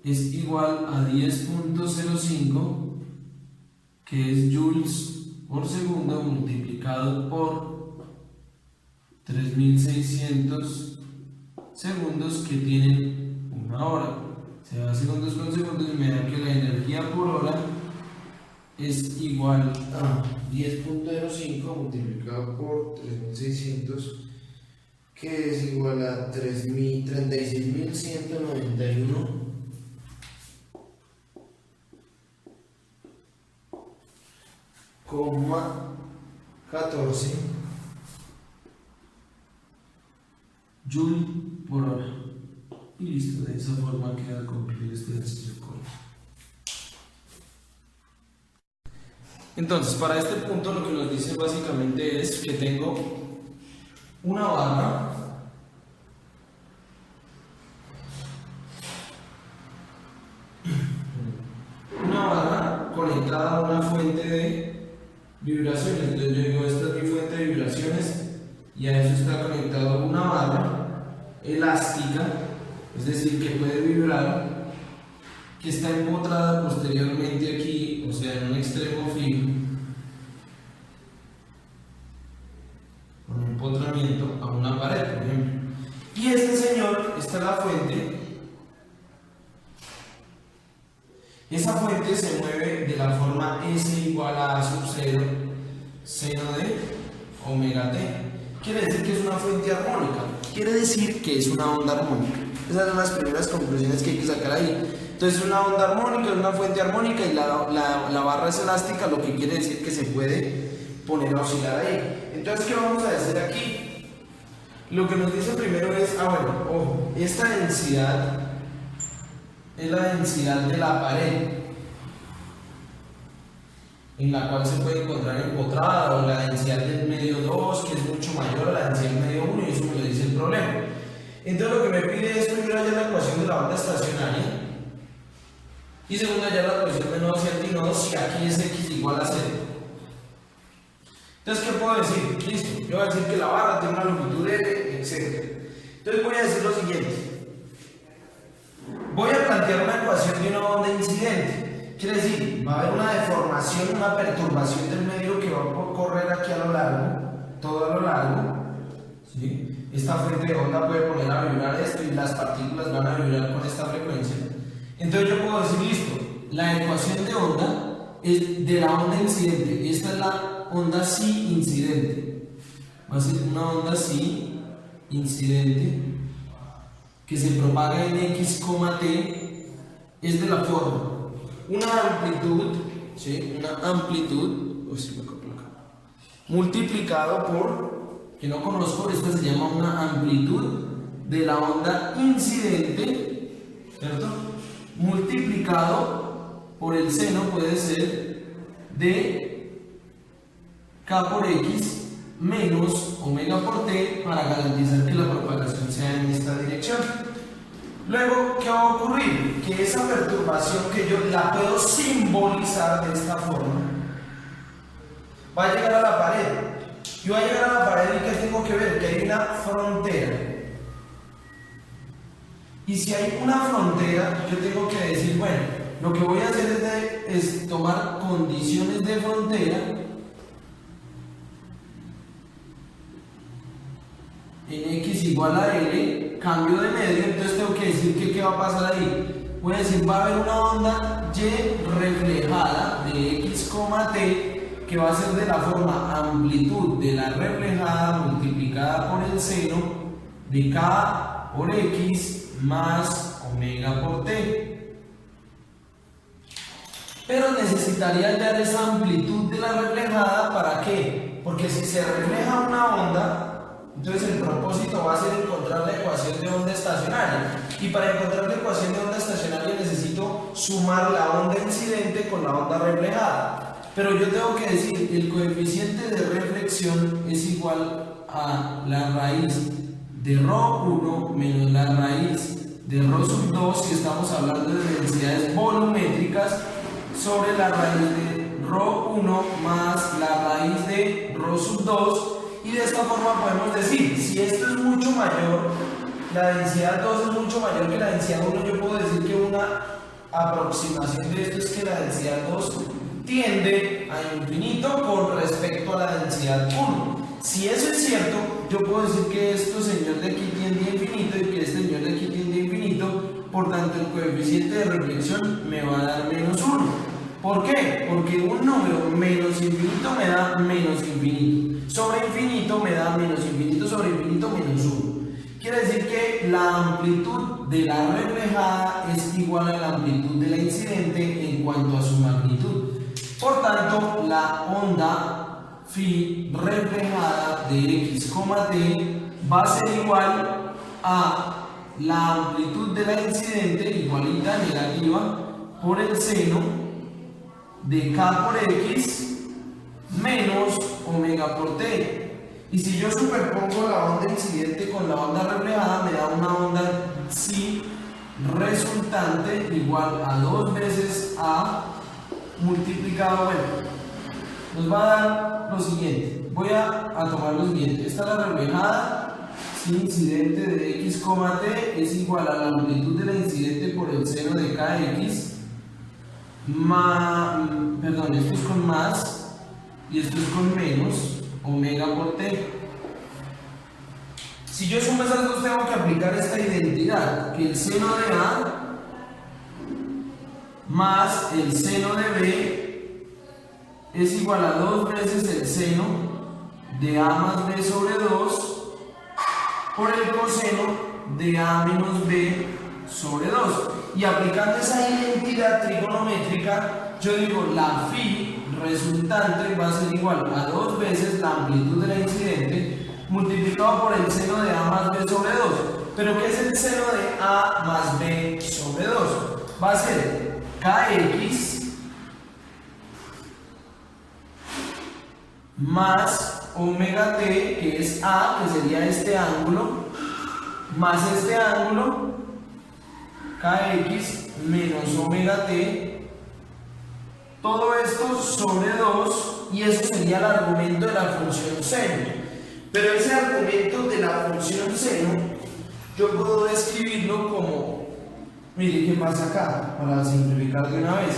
es igual a 10.05, que es joules por segundo, multiplicado por 3600 segundos, que tienen una hora. Se va segundos con segundos y me da que la energía por hora es igual a 10.05 multiplicado por 3600, que es igual a 36.091,14 joule por hora. Y listo, de esa forma queda concluido este ejercicio corto. Entonces, para este punto lo que nos dice básicamente es que tengo una barra conectada a una fuente de vibraciones. Entonces yo digo, esta es mi fuente de vibraciones, y a eso está conectado una barra elástica, es decir, que puede vibrar, que está empotrada posteriormente aquí, o sea, en un extremo fijo, con empotramiento a una pared, por ejemplo. Y este señor, esta es la fuente. Esa fuente se mueve de la forma S igual a A sub 0 seno de omega t. Quiere decir que es una fuente armónica, quiere decir que es una onda armónica. Esas son las primeras conclusiones que hay que sacar ahí. Entonces, una onda armónica es una fuente armónica, y la barra es elástica, lo que quiere decir que se puede poner a oscilar ahí. Entonces, ¿qué vamos a hacer aquí? Lo que nos dice primero es, bueno, ojo, esta densidad es la densidad de la pared. en la cual se puede encontrar empotrada, o la densidad del medio 2, que es mucho mayor a la densidad del medio 1, y eso me lo dice el problema. Entonces lo que me pide es primero hallar la ecuación de la onda estacionaria, y segundo hallar la ecuación de nodos y antinodos si aquí es x igual a 0. Entonces, ¿qué puedo decir? Listo, yo voy a decir que la barra tiene una longitud L, etc. Entonces voy a decir lo siguiente. Voy a plantear una ecuación de una onda incidente. Quiere decir, va a haber una deformación, una perturbación del medio que va a correr aquí a lo largo, todo a lo largo. ¿Sí? Esta fuente de onda puede poner a vibrar esto y las partículas van a vibrar con esta frecuencia. Entonces yo puedo decir, listo, la ecuación de onda es de la onda incidente. Esta es la onda psi incidente. Va a ser una onda psi incidente que se propaga en x, t, es de la forma una amplitud, ¿sí? Una amplitud, multiplicado por, que no conozco, esta se llama una amplitud de la onda incidente, ¿cierto? Multiplicado por el seno, puede ser de k por x menos omega por t, para garantizar que la propagación sea en esta dirección. Luego, ¿qué va a ocurrir? Que esa perturbación, que yo la puedo simbolizar de esta forma, va a llegar a la pared. Y va a llegar a la pared, y ¿qué tengo que ver? Que hay una frontera. Y si hay una frontera, yo tengo que decir, bueno, lo que voy a hacer es tomar condiciones de frontera en x igual a L, cambio de medio. Entonces tengo que decir que ¿qué va a pasar ahí? Voy a decir, va a haber una onda Y reflejada de x, t, que va a ser de la forma amplitud de la reflejada multiplicada por el seno de k por x más omega por t. Pero necesitaría hallar esa amplitud de la reflejada. ¿Para qué? Porque si se refleja una onda, entonces el propósito va a ser encontrar la ecuación de onda estacionaria. Y para encontrar la ecuación de onda estacionaria necesito sumar la onda incidente con la onda reflejada. Pero yo tengo que decir, el coeficiente de reflexión es igual a la raíz de ρ1 menos la raíz de ρ2, si estamos hablando de densidades volumétricas, sobre la raíz de ρ1 más la raíz de ρ2. Y de esta forma podemos decir, si esto es mucho mayor, la densidad 2 es mucho mayor que la densidad 1, yo puedo decir que una aproximación de esto es que la densidad 2 tiende a infinito con respecto a la densidad 1. Si eso es cierto, yo puedo decir que esto señor de aquí tiende a infinito y que este señor de aquí tiende a infinito, por tanto el coeficiente de reflexión me va a dar menos 1. ¿Por qué? Porque un número menos infinito me da menos infinito. Sobre infinito me da menos infinito sobre infinito menos 1. Quiere decir que la amplitud de la reflejada es igual a la amplitud de la incidente en cuanto a su magnitud. Por tanto, la onda phi reflejada de x, t va a ser igual a la amplitud de la incidente, igualita negativa, por el seno de k por x menos omega por t. Y si yo superpongo la onda incidente con la onda reflejada, me da una onda psi resultante igual a 2 veces a multiplicado, bueno, nos va a dar lo siguiente. Voy a tomar lo siguiente. Esta es la reflejada, psi incidente de x, t es igual a la amplitud de la incidente por el seno de kx. Perdón, esto es con más y esto es con menos omega por t. Si yo sumo esas dos, tengo que aplicar esta identidad, que el seno de A más el seno de B es igual a 2 veces el seno de A más B sobre 2 por el coseno de A menos B sobre 2. Y aplicando esa identidad trigonométrica, yo digo la phi resultante va a ser igual a 2 veces la amplitud de la incidente multiplicado por el seno de A más B sobre 2. ¿Pero qué es el seno de A más B sobre 2? Va a ser kx más omega t, que es A, que sería este ángulo, más este ángulo, kx menos omega t, todo esto sobre 2, y eso sería el argumento de la función seno. Pero ese argumento de la función seno, yo puedo describirlo como, mire qué pasa acá, para simplificar de una vez.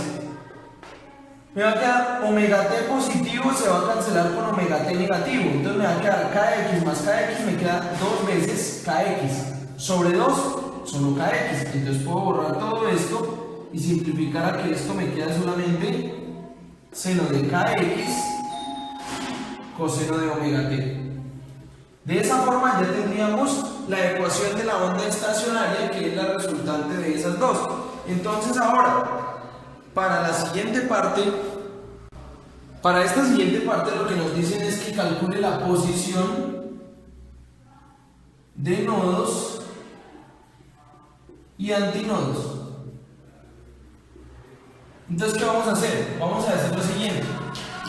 Me va a quedar omega t positivo, se va a cancelar con omega t negativo, entonces me va a quedar kx más kx, me queda 2 veces kx, sobre 2, solo kx, entonces puedo borrar todo esto y simplificar a que esto me queda solamente seno de kx coseno de omega t. De esa forma ya tendríamos la ecuación de la onda estacionaria, que es la resultante de esas dos. Entonces ahora, para esta siguiente parte lo que nos dicen es que calcule la posición de nodos y antinodos. Entonces, ¿qué vamos a hacer? Vamos a hacer lo siguiente.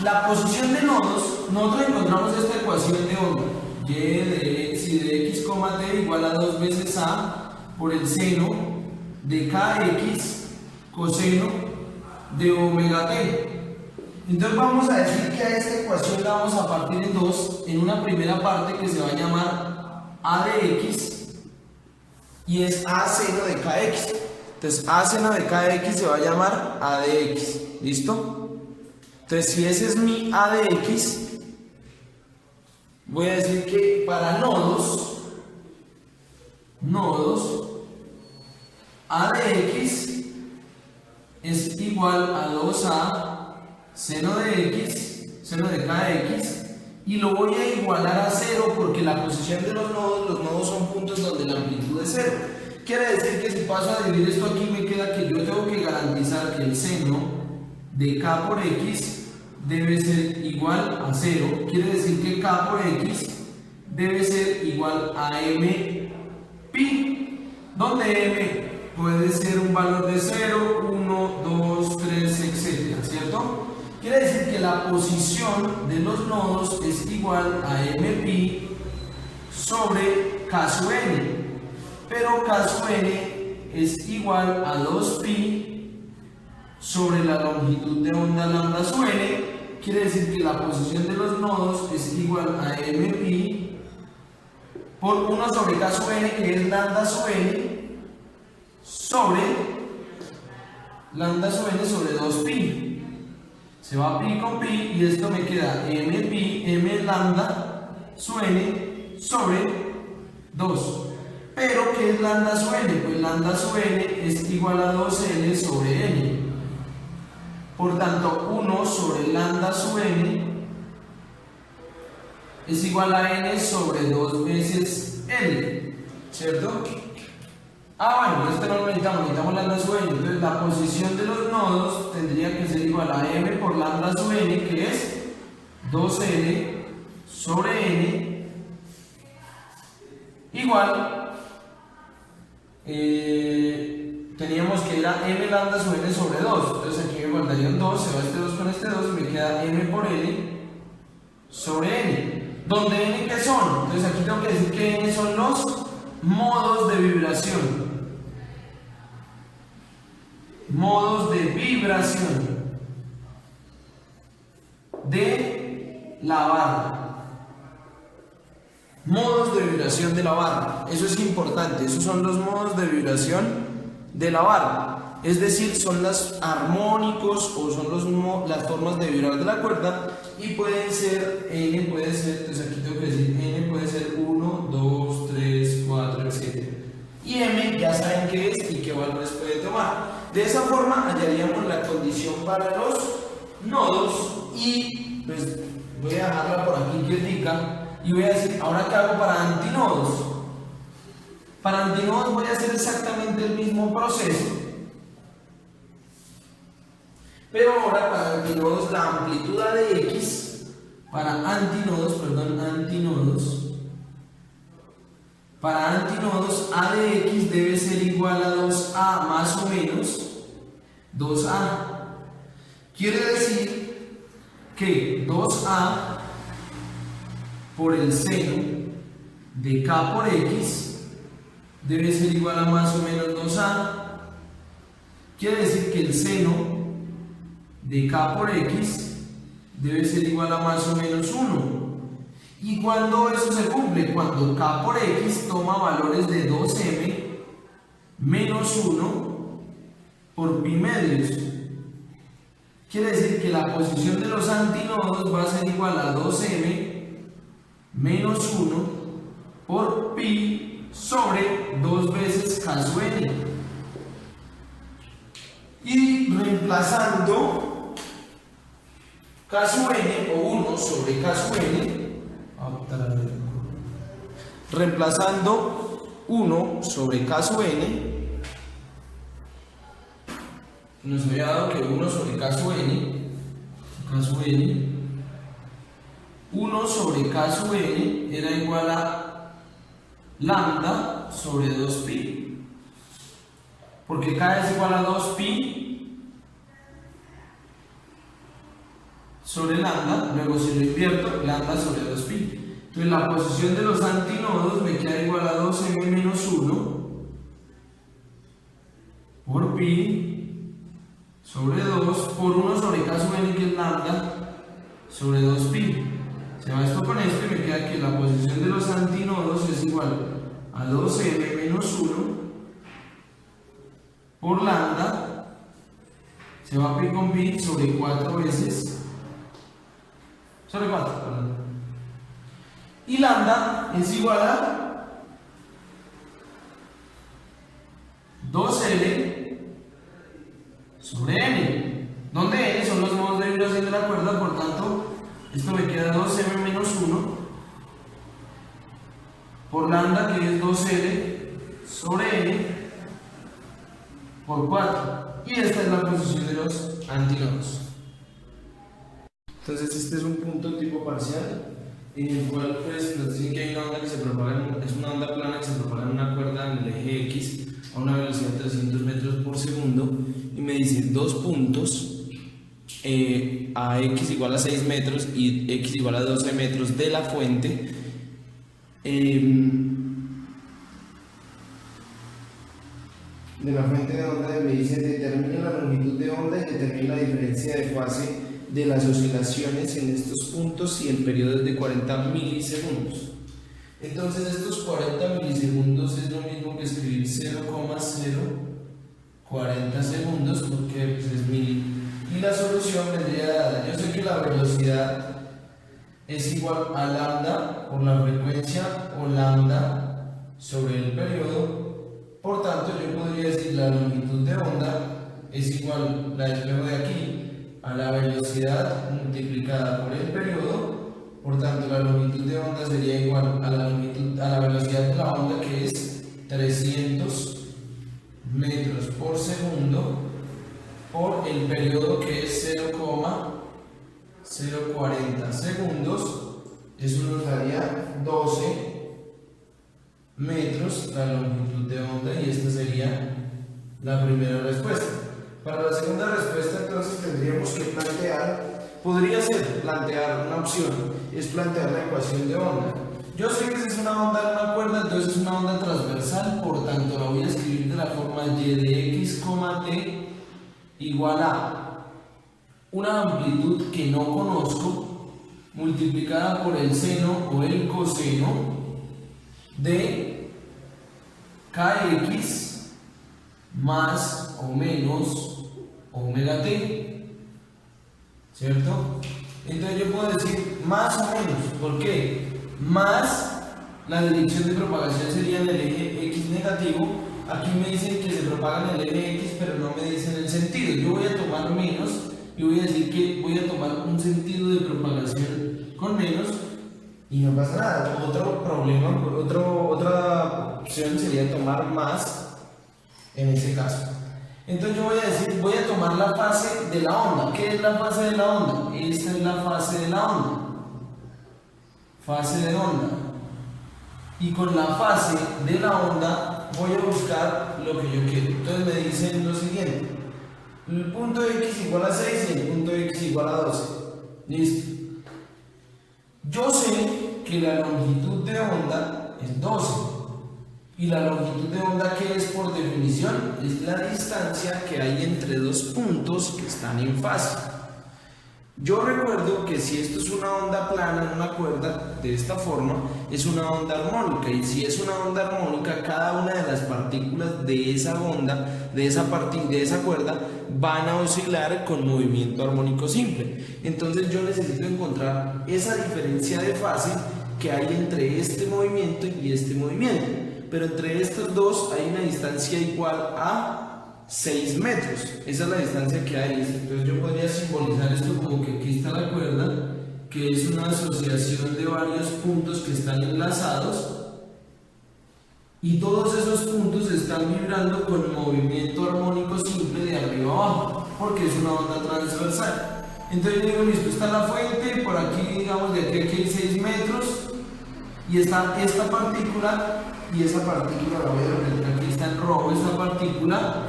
La posición de nodos, nosotros encontramos esta ecuación de onda. Y de x y de x, t igual a 2 veces a por el seno de kx coseno de omega t. Entonces vamos a decir que a esta ecuación la vamos a partir en dos, en una primera parte que se va a llamar a de x y es a seno de kx. Entonces a seno de kx se va a llamar a de x. ¿Listo? Entonces si ese es mi a de x, voy a decir que para nodos a de x es igual a 2a seno de x, seno de kx, y lo voy a igualar a 0 porque la posición de los nodos son puntos donde la amplitud es 0. Quiere decir que si paso a dividir esto aquí, me queda que yo tengo que garantizar que el seno de k por x debe ser igual a 0. Quiere decir que k por x debe ser igual a m pi, donde m puede ser un valor de 0, 1, 2, 3, etc. ¿Cierto? Quiere decir que la posición de los nodos es igual a m pi sobre k sub n, pero k sub n es igual a 2pi sobre la longitud de onda lambda sub n. Quiere decir que la posición de los nodos es igual a m pi por 1 sobre k sub n, que es lambda sub n, sobre lambda sub n sobre 2pi. Se va pi con pi y esto me queda m pi, m lambda sub n sobre 2. Pero ¿qué es lambda sub n? Pues lambda sub n es igual a 2l sobre n. Por tanto, 1 sobre lambda sub n es igual a n sobre 2 veces l, ¿cierto? Bueno, esto no lo necesitamos lambda sub n. Entonces la posición de los nodos tendría que ser igual a m por lambda sub n, que es 2l sobre n, igual teníamos que era m lambda sub n sobre 2, entonces aquí me faltarían 2, se va este 2 con este 2 y me queda m por n sobre n, donde n ¿qué son? Entonces aquí tengo que decir que n son los modos de vibración, de la barra. Modos de vibración de la barra, eso es importante, esos son los modos de vibración de la barra, es decir, son los armónicos o son las formas de vibrar de la cuerda, y pueden ser, n puede ser, entonces aquí tengo que decir, n puede ser 1, 2, 3, 4, etc. Y m ya saben qué es y qué valores puede tomar. De esa forma hallaríamos la condición para los nodos, y pues voy a dejarla por aquí quietica. Y voy a decir, ¿ahora qué hago para antinodos? Para antinodos voy a hacer exactamente el mismo proceso, pero ahora para antinodos la amplitud a de x, para antinodos a de x debe ser igual a 2a más o menos 2a. Quiere decir que 2a por el seno de K por X debe ser igual a más o menos 2A. Quiere decir que el seno de K por X debe ser igual a más o menos 1. ¿Y cuando eso se cumple? Cuando K por X toma valores de 2m menos 1 por pi medios. Quiere decir que la posición de los antinodos va a ser igual a 2m menos 1 por pi sobre 2 veces K sub n. Y reemplazando K sub n o 1 sobre K sub n, reemplazando 1 sobre K sub n, nos había dado que 1 sobre K sub n, 1 sobre K sub n era igual a lambda sobre 2pi, porque K es igual a 2pi sobre lambda, luego si lo invierto, lambda sobre 2pi. Entonces la posición de los antinodos me queda igual a 2m menos 1 por pi sobre 2 por 1 sobre K sub n, que es lambda sobre 2pi. Se va esto con esto y me queda que la posición de los antinodos es igual a 2m menos 1 por lambda, se va pi con pi sobre 4 veces, sobre 4, perdón. Y lambda es igual a 2L sobre n, donde n son los modos de vibración de la cuerda. Por tanto, esto me queda 2m menos 1 por lambda, que es 2L sobre n por 4. Y esta es la posición de los antinodos. Entonces este es un punto tipo parcial en el cual pues nos dicen que hay una onda que se propaga, es una onda plana que se propaga en una cuerda en el eje X a una velocidad de 300 metros por segundo, y me dicen dos puntos, a X igual a 6 metros y X igual a 12 metros de la fuente, de onda, me dicen determina la longitud de onda y determina la diferencia de fase de las oscilaciones en estos puntos y el periodo es de 40 milisegundos. Entonces estos 40 milisegundos es lo mismo que escribir 0,040 segundos, porque pues, es mil. Y la solución vendría dada. Yo sé que la velocidad es igual a lambda por la frecuencia o lambda sobre el periodo. Por tanto, yo podría decir la longitud de onda es igual, la despejo de aquí, a la velocidad multiplicada por el periodo. Por tanto, la longitud de onda sería igual a la velocidad de la onda, que es 300 metros por segundo, por el periodo, que es 0,040 segundos. Eso nos daría 12 metros la longitud de onda, y esta sería la primera respuesta. Para la segunda respuesta, entonces tendríamos que plantear una opción, es plantear la ecuación de onda. Yo sé que es una onda en una cuerda, entonces es una onda transversal, por tanto la voy a escribir de la forma y de x, t igual a una amplitud que no conozco multiplicada por el seno o el coseno de kx más o menos omega t, ¿cierto? Entonces yo puedo decir más o menos, ¿por qué? Más la dirección de propagación sería en el eje x negativo. Aquí me dicen que se propaga en el eje x, pero no me dicen el sentido. Yo voy a tomar menos y voy a decir que voy a tomar un sentido de propagación con menos y no pasa nada. Otro problema, otra opción sería tomar más en ese caso. Entonces yo voy a decir, voy a tomar la fase de la onda. ¿Qué es la fase de la onda? Esta es la fase de la onda. Fase de onda. Y con la fase de la onda voy a buscar lo que yo quiero. Entonces me dicen lo siguiente: el punto x igual a 6 y el punto x igual a 12. Listo. Yo sé que la longitud de onda es 12. Y la longitud de onda, ¿qué es por definición? Es la distancia que hay entre dos puntos que están en fase. Yo recuerdo que si esto es una onda plana en una cuerda, de esta forma, es una onda armónica. Y si es una onda armónica, cada una de las partículas de esa onda, de esa cuerda, van a oscilar con movimiento armónico simple. Entonces yo necesito encontrar esa diferencia de fase que hay entre este movimiento y este movimiento. Pero entre estos dos hay una distancia igual a 6 metros. Esa es la distancia que hay. Entonces yo podría simbolizar esto como que aquí está la cuerda, que es una asociación de varios puntos que están enlazados, y todos esos puntos están vibrando con movimiento armónico simple de arriba abajo, porque es una onda transversal. Entonces yo digo, listo, está la fuente, por aquí, digamos, de aquí a aquí hay 6 metros, y está esta partícula, y esa partícula, la voy a representar, aquí está en rojo esta partícula,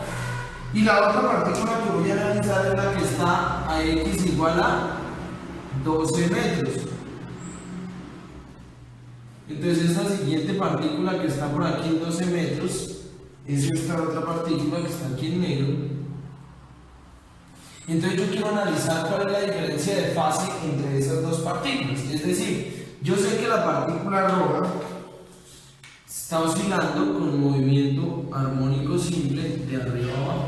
y la otra partícula que voy a analizar es la que está a x igual a 12 metros. Entonces esta siguiente partícula que está por aquí en 12 metros es esta otra partícula que está aquí en negro. Entonces yo quiero analizar cuál es la diferencia de fase entre esas dos partículas. Es decir, yo sé que la partícula roja está oscilando con movimiento armónico simple de arriba a abajo.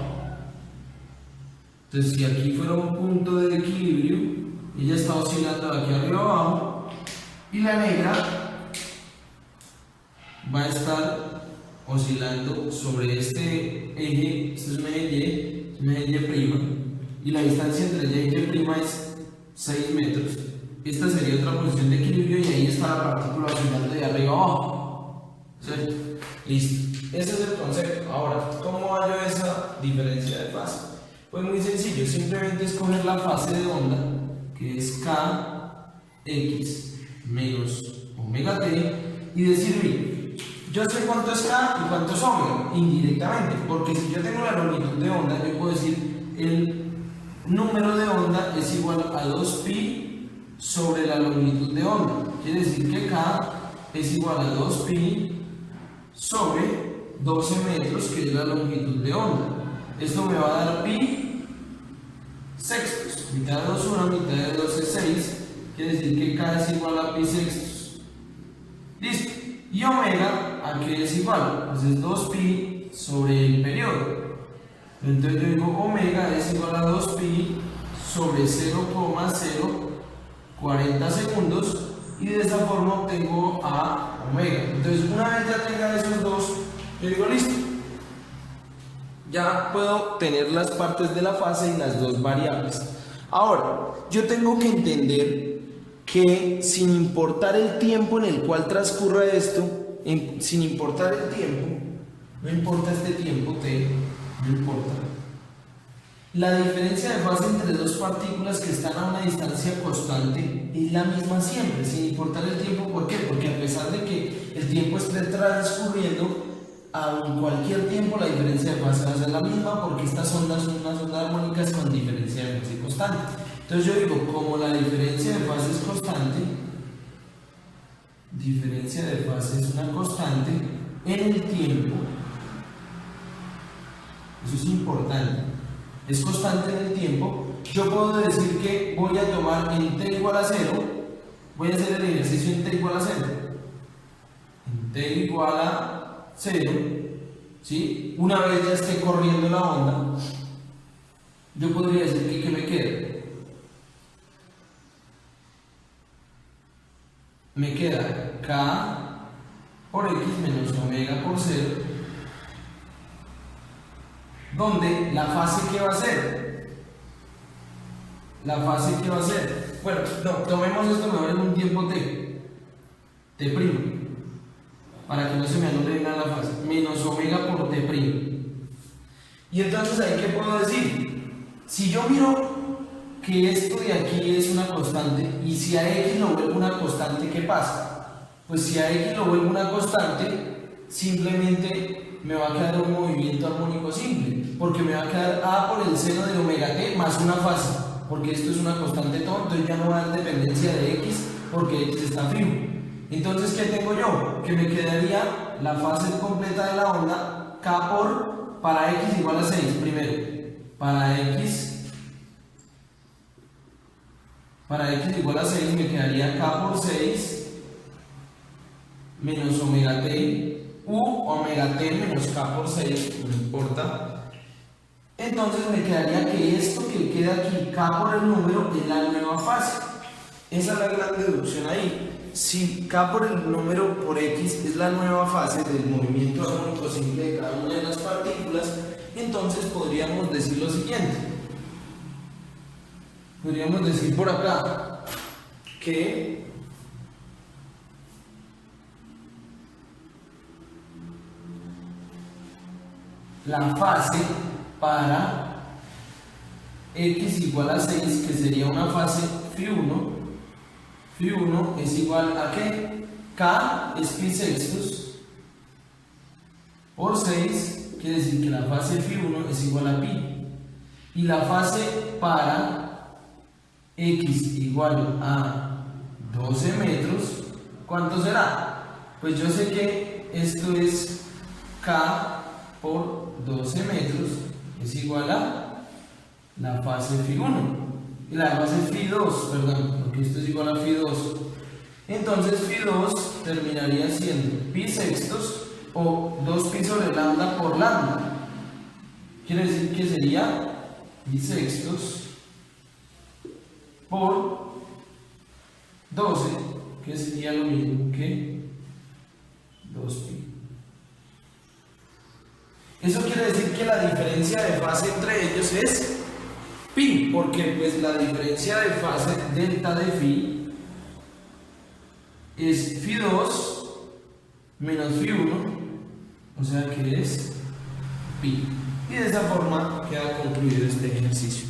Entonces si aquí fuera un punto de equilibrio, ella está oscilando de aquí arriba abajo, y la negra va a estar oscilando sobre este eje. Este es un eje Y prima, y la distancia entre Y y Y es 6 metros. Esta sería otra posición de equilibrio, y ahí está la partícula oscilando de arriba abajo. ¿Sí? Listo. Ese es el concepto. Ahora, ¿cómo hallo esa diferencia de fase? Pues muy sencillo, simplemente escoger la fase de onda, que es Kx menos omega t, y decir, mire, yo sé cuánto es K y cuánto es omega, indirectamente, porque si yo tengo la longitud de onda, yo puedo decir el número de onda es igual a 2pi sobre la longitud de onda. Quiere decir que K es igual a 2pi sobre 12 metros, que es la longitud de onda. Esto me va a dar pi sextos. Mitad de 2 es 1, mitad de 2 es 6. Quiere decir que K es igual a pi sextos. Listo. Y omega, ¿a qué es igual? Pues es 2pi sobre el periodo. Entonces yo digo omega es igual a 2pi sobre 0,040 segundos, y de esa forma obtengo a omega. Entonces una vez ya tenga esos dos, yo digo listo. Ya puedo tener las partes de la fase y las dos variables. Ahora, yo tengo que entender que sin importar el tiempo en el cual transcurra esto, sin importar el tiempo, no importa este tiempo t, no importa, la diferencia de fase entre dos partículas que están a una distancia constante es la misma siempre, sin importar el tiempo. ¿Por qué? Porque a pesar de que el tiempo esté transcurriendo, a cualquier tiempo la diferencia de fase va a ser la misma, porque estas ondas son unas ondas armónicas con diferencia de fase constante. Entonces yo digo, como la diferencia de fase es constante, diferencia de fase es una constante en el tiempo, eso es importante, es constante en el tiempo, yo puedo decir que voy a tomar en t igual a 0, voy a hacer el ejercicio en t igual a 0, en t igual a 0, ¿sí? Una vez ya esté corriendo la onda, yo podría decir que ¿qué me queda? Me queda K por X menos omega por 0, donde la fase ¿qué va a ser? La fase ¿qué va a ser? Bueno, no, tomemos esto mejor en un tiempo t primo, para que no se me anule nada la fase, menos omega por t primo. Y entonces ahí ¿qué puedo decir? Si yo miro que esto de aquí es una constante, y si a x lo vuelvo una constante, ¿qué pasa? Pues si a x lo vuelvo una constante, simplemente me va a quedar un movimiento armónico simple, porque me va a quedar a por el seno de omega t más una fase, porque esto es una constante todo, entonces ya no va a dar dependencia de x, porque x está fijo. Entonces, ¿qué tengo yo? Que me quedaría la fase completa de la onda K para x igual a 6. Primero, para x igual a 6 me quedaría K por 6 menos omega t u omega t menos K por 6, no importa. Entonces me quedaría que esto que queda aquí, K por el número, es la nueva fase. Esa es la gran deducción ahí. Si K por el número por X es la nueva fase del movimiento armónico simple de cada una de las partículas, entonces podríamos decir lo siguiente. Podríamos decir por acá que la fase para x igual a 6, que sería una fase Φ1 es igual a ¿qué? K es pi sextos por 6, quiere decir que la fase Φ1 es igual a pi. Y la fase para x igual a 12 metros, ¿cuánto será? Pues yo sé que esto es K por 12 metros es igual a la fase Φ1 y la fase Φ2, perdón, porque esto es igual a Φ2. Entonces Φ2 terminaría siendo pi sextos o 2 pi sobre lambda por lambda. Quiere decir que sería pi sextos por 12, que sería lo mismo que 2pi. Eso quiere decir que la diferencia de fase entre ellos es pi, porque pues la diferencia de fase delta de phi es Φ2 menos Φ1, o sea que es pi. Y de esa forma queda concluido este ejercicio.